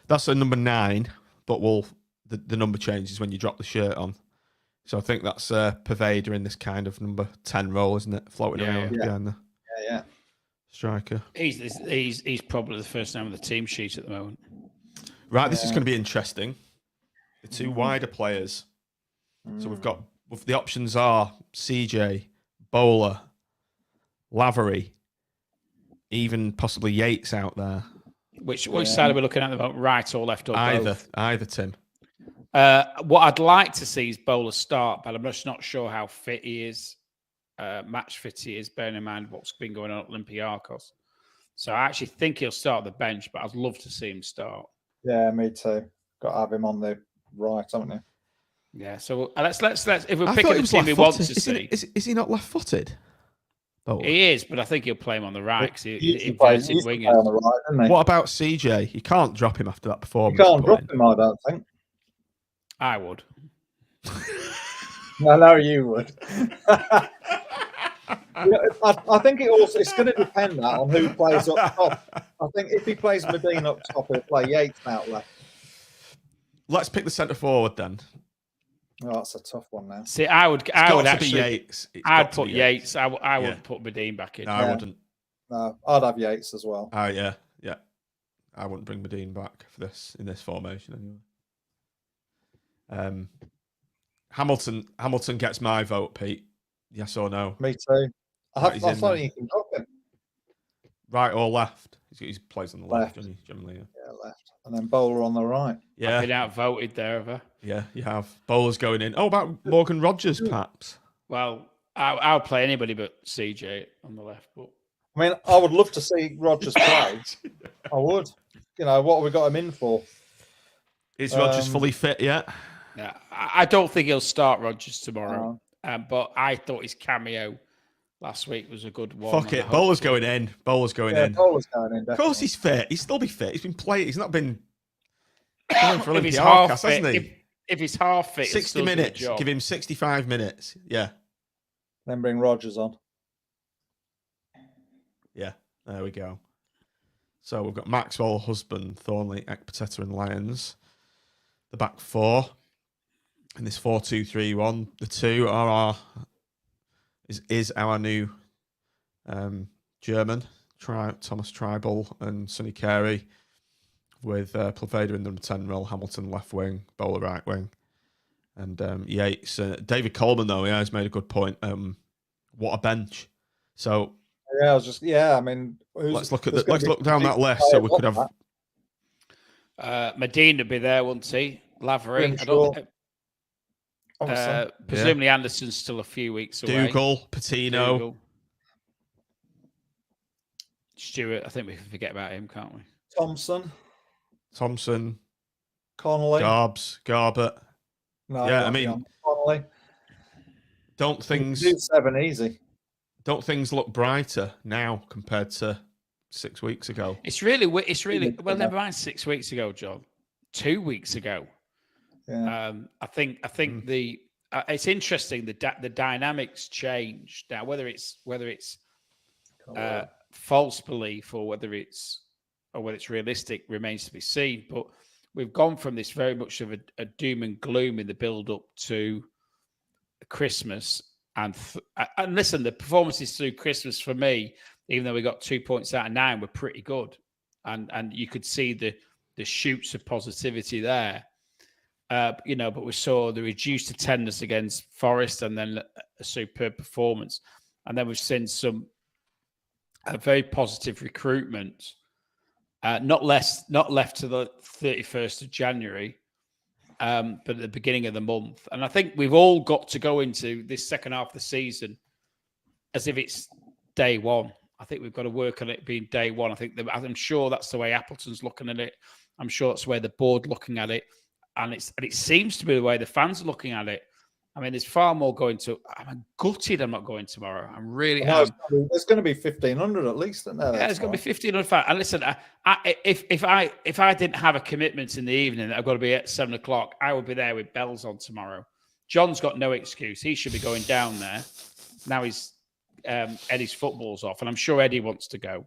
that's a number 9, but the number changes when you drop the shirt on. So I think that's a Pervader in this kind of number 10 role, isn't it? Floating around behind the striker. He's probably the first name on the team sheet at the moment. Right, this is going to be interesting. The two wider players. So the options are CJ, Bowler, Lavery, even possibly Yates out there. Which side are we looking at? About right or left or both? Either, Tim. What I'd like to see is Bowler start, but I'm just not sure how fit he is, match fit he is, bearing in mind what's been going on at Olympiacos. So I actually think he'll start the bench, but I'd love to see him start. Yeah, me too. Got to have him on the right, haven't you? Yeah, so let's if we're picking the team we want to see. Is he not left-footed? Oh. He is, but I think he'll play him on the right because he plays on the right, doesn't he? What about CJ? You can't drop him after that performance. You can't drop him, I don't think. I would. No, you would. I think it's going to depend on who plays up top. I think if he plays Medina up top, he'll play Yates out left. Let's pick the centre forward then. Oh, that's a tough one now. See, I would actually. Yates. I'd put Yates. I wouldn't put Medina back in. No, I wouldn't. No, I'd have Yates as well. Oh yeah. I wouldn't bring Medina back for this in this formation anyway. Hamilton gets my vote, Pete. Yes or no? Me too. I Right, thought you can drop him. Right or left? He plays on the left, Left. doesn't he, generally? Yeah, left. And then Bowler on the right. Yeah. I've been outvoted there, have I? Yeah, you have. Bowler's going in. Oh, about Morgan Rogers, perhaps? Well, I'll play anybody but CJ on the left. But I mean, I would love to see Rodgers play. I would. You know, what have we got him in for? Is Rogers fully fit yet? yeah, I don't think he'll start Rodgers tomorrow. But I thought his cameo last week was a good one. Fuck it. Bowler's going in. Bowler's going in. Bowler's going in, definitely. Of course he's fit. He'll still be fit. He's been playing. He's not been playing for if he's Olympiacos, half hasn't fit, he? if he's half fit, 60 minutes. Give him 65 minutes. Yeah. Then bring Rodgers on. Yeah. There we go. So we've got Maxwell, Husband, Thornley, Ekpateta and Lyons. The back four. In this 4-2-3-1. The two are is our new German, Thomas Tribal and Sonny Carey, with Plaveda in the number 10 role, Hamilton left wing, Bowler right wing, and Yates. David Coleman, though, has made a good point. What a bench. So yeah, I was just I mean, let's look down that list. So we could have Medina be there, wouldn't he? Lavery. Presumably Anderson's still a few weeks away. Dougal, Patino. Stewart, I think we can forget about him, can't we? Thompson. Connolly. Garbett. No, yeah, I mean, Connolly. Don't things do 7 easy? Don't things look brighter now compared to 6 weeks ago? It's really well. Never mind 6 weeks ago, John. 2 weeks ago. Yeah. I think it's interesting the dynamics changed now. Whether it's false belief or whether it's realistic remains to be seen. But we've gone from this very much of a doom and gloom in the build up to Christmas, and listen, the performances through Christmas for me, even though we got 2 points out of 9, were pretty good, and you could see the shoots of positivity there. But we saw the reduced attendance against Forest and then a superb performance. And then we've seen some very positive recruitment, not left to the 31st of January, but at the beginning of the month. And I think we've all got to go into this second half of the season as if it's day one. I think we've got to work on it being day one. I'm sure that's the way Appleton's looking at it. I'm sure that's the way the board looking at it. And it seems to be the way the fans are looking at it. I mean, there's far more going to. I'm gutted I'm not going tomorrow. I'm really. There's going to be 1,500 at least, isn't there? Yeah, there's going to be 1,500 fans. And listen, if I didn't have a commitment in the evening that I've got to be at 7:00, I would be there with bells on tomorrow. John's got no excuse. He should be going down there. Now Eddie's football's off, and I'm sure Eddie wants to go.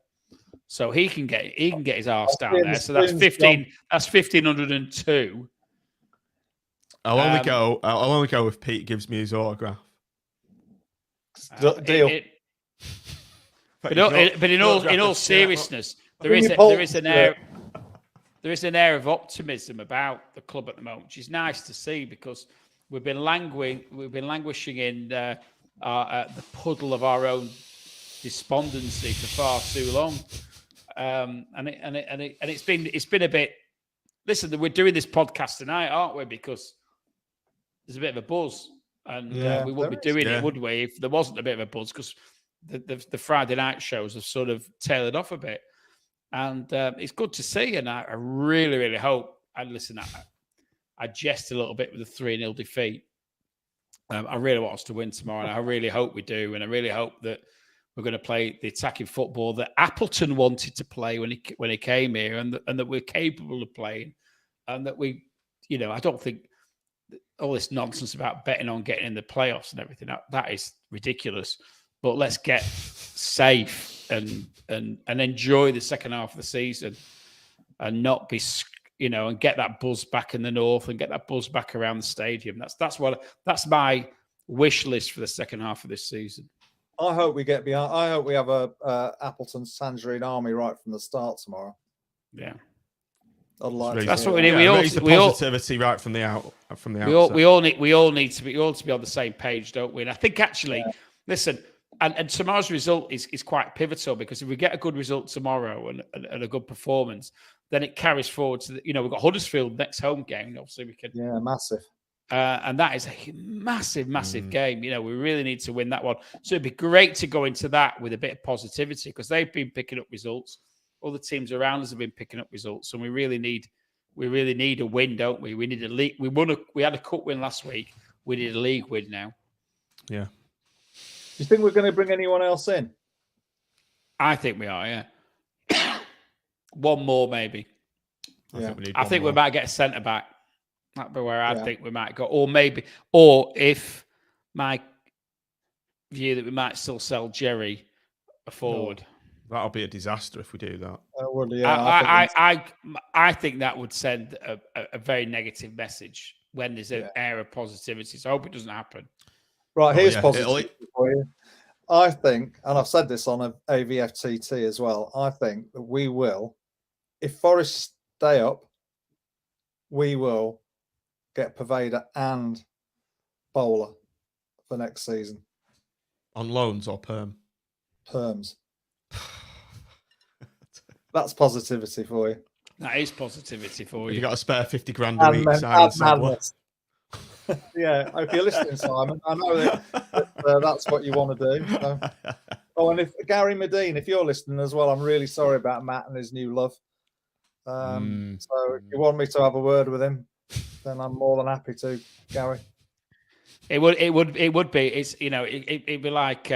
So he can get his arse down there. So that's 15. That's 1,502. I'll only go if Pete gives me his autograph. Deal. But in all seriousness, there is an air of optimism about the club at the moment, which is nice to see because we've been languishing in the puddle of our own despondency for far too long, and it's been a bit. Listen, we're doing this podcast tonight, aren't we? Because there's a bit of a buzz, and we wouldn't be doing it, would we, if there wasn't a bit of a buzz? Because the Friday night shows have sort of tailored off a bit, and it's good to see. And I really, really hope. And listen, I jest a little bit with the 3-0 defeat. I really want us to win tomorrow, and I really hope we do. And I really hope that we're going to play the attacking football that Appleton wanted to play when he came here, and that we're capable of playing, and that we, I don't think all this nonsense about betting on getting in the playoffs and everything that is ridiculous. But let's get safe and enjoy the second half of the season, and not be, and get that buzz back in the north and get that buzz back around the stadium. That's my wish list for the second half of this season. I hope we get behind. I hope we have a Appleton Tangerine army right from the start tomorrow. Yeah. I'd like. That's to what we hear need. that. Raise the positivity right from the outset. We all need to be on the same page, don't we? And I think actually, listen, and tomorrow's result is quite pivotal, because if we get a good result tomorrow and a good performance, then it carries forward to we've got Huddersfield next home game. Obviously, we can. Yeah, massive. And that is a massive game. We really need to win that one. So it'd be great to go into that with a bit of positivity, because they've been picking up results. All the teams around us have been picking up results, and we really need a win, don't we? We need a league. We had a cup win last week. We need a league win now. Yeah. Do you think we're going to bring anyone else in? I think we are. Yeah. One more maybe. I think we might get a centre back. That'd be where I think we might go, or if my view that we might still sell Jerry a forward. That'll be a disaster if we do that. I think that would send a very negative message when there's an air of positivity. So I hope it doesn't happen. Right, here's positivity for you. I think, and I've said this on a AVFTT as well, I think that we will, if Forest stay up, we will get Pervader and Bowler for next season. On loans or perm? Perms. That's positivity for you. That is positivity for you. You got a spare 50 grand a week. Yeah, if you're listening, Simon, I know that that's what you want to do. So. Oh, and if Gary Medine, if you're listening as well, I'm really sorry about Matt and his new love. So if you want me to have a word with him, then I'm more than happy to, Gary. It would be. It's it'd be like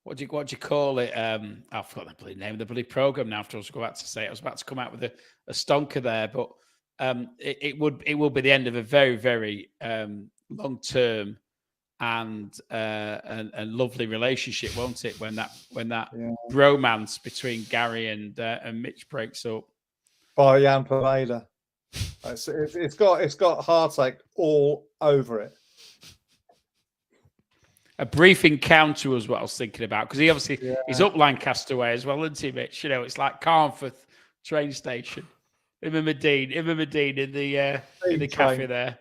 what do you call it? I forgot the bloody name of the bloody program now. After I was about to say it, I was about to come out with a stonker there, but it will be the end of a very, very long term and lovely relationship, won't it? When that romance between Gary and Mitch breaks up. By Jan Pervader. It's got heartache all over it. A brief encounter was what I was thinking about, because he obviously he's up Lancaster way as well, isn't he, Mitch? It's like Carnforth train station. Him and Medine in the cafe there.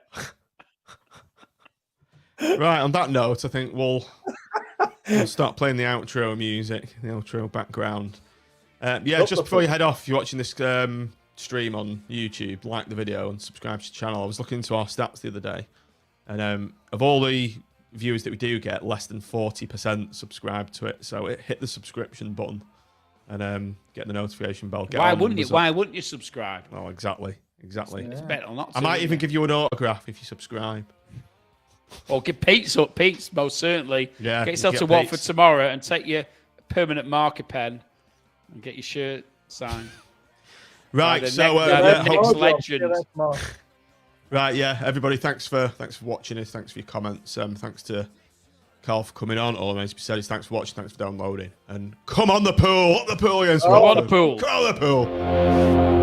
Right, on that note, I think we'll start playing the outro music, the outro background. Just before you head off, if you're watching this stream on YouTube, like the video and subscribe to the channel. I was looking into our stats the other day, and of all the viewers that we do get, less than 40% subscribe to it. So hit the subscription button and get the notification bell. Why wouldn't you subscribe? Oh, exactly. It's better not to. I might even give you an autograph if you subscribe. Or get Pete's up. Pete's most certainly. Yeah. Get yourself to Watford tomorrow and take your permanent marker pen and get your shirt signed. Right. Next legend. Right, everybody, thanks for watching us. Thanks for your comments. Thanks to Carl for coming on. All I meant to be said is thanks for watching, thanks for downloading. And come on the pool! Up the pool against Watford. On the pool. Come on the pool!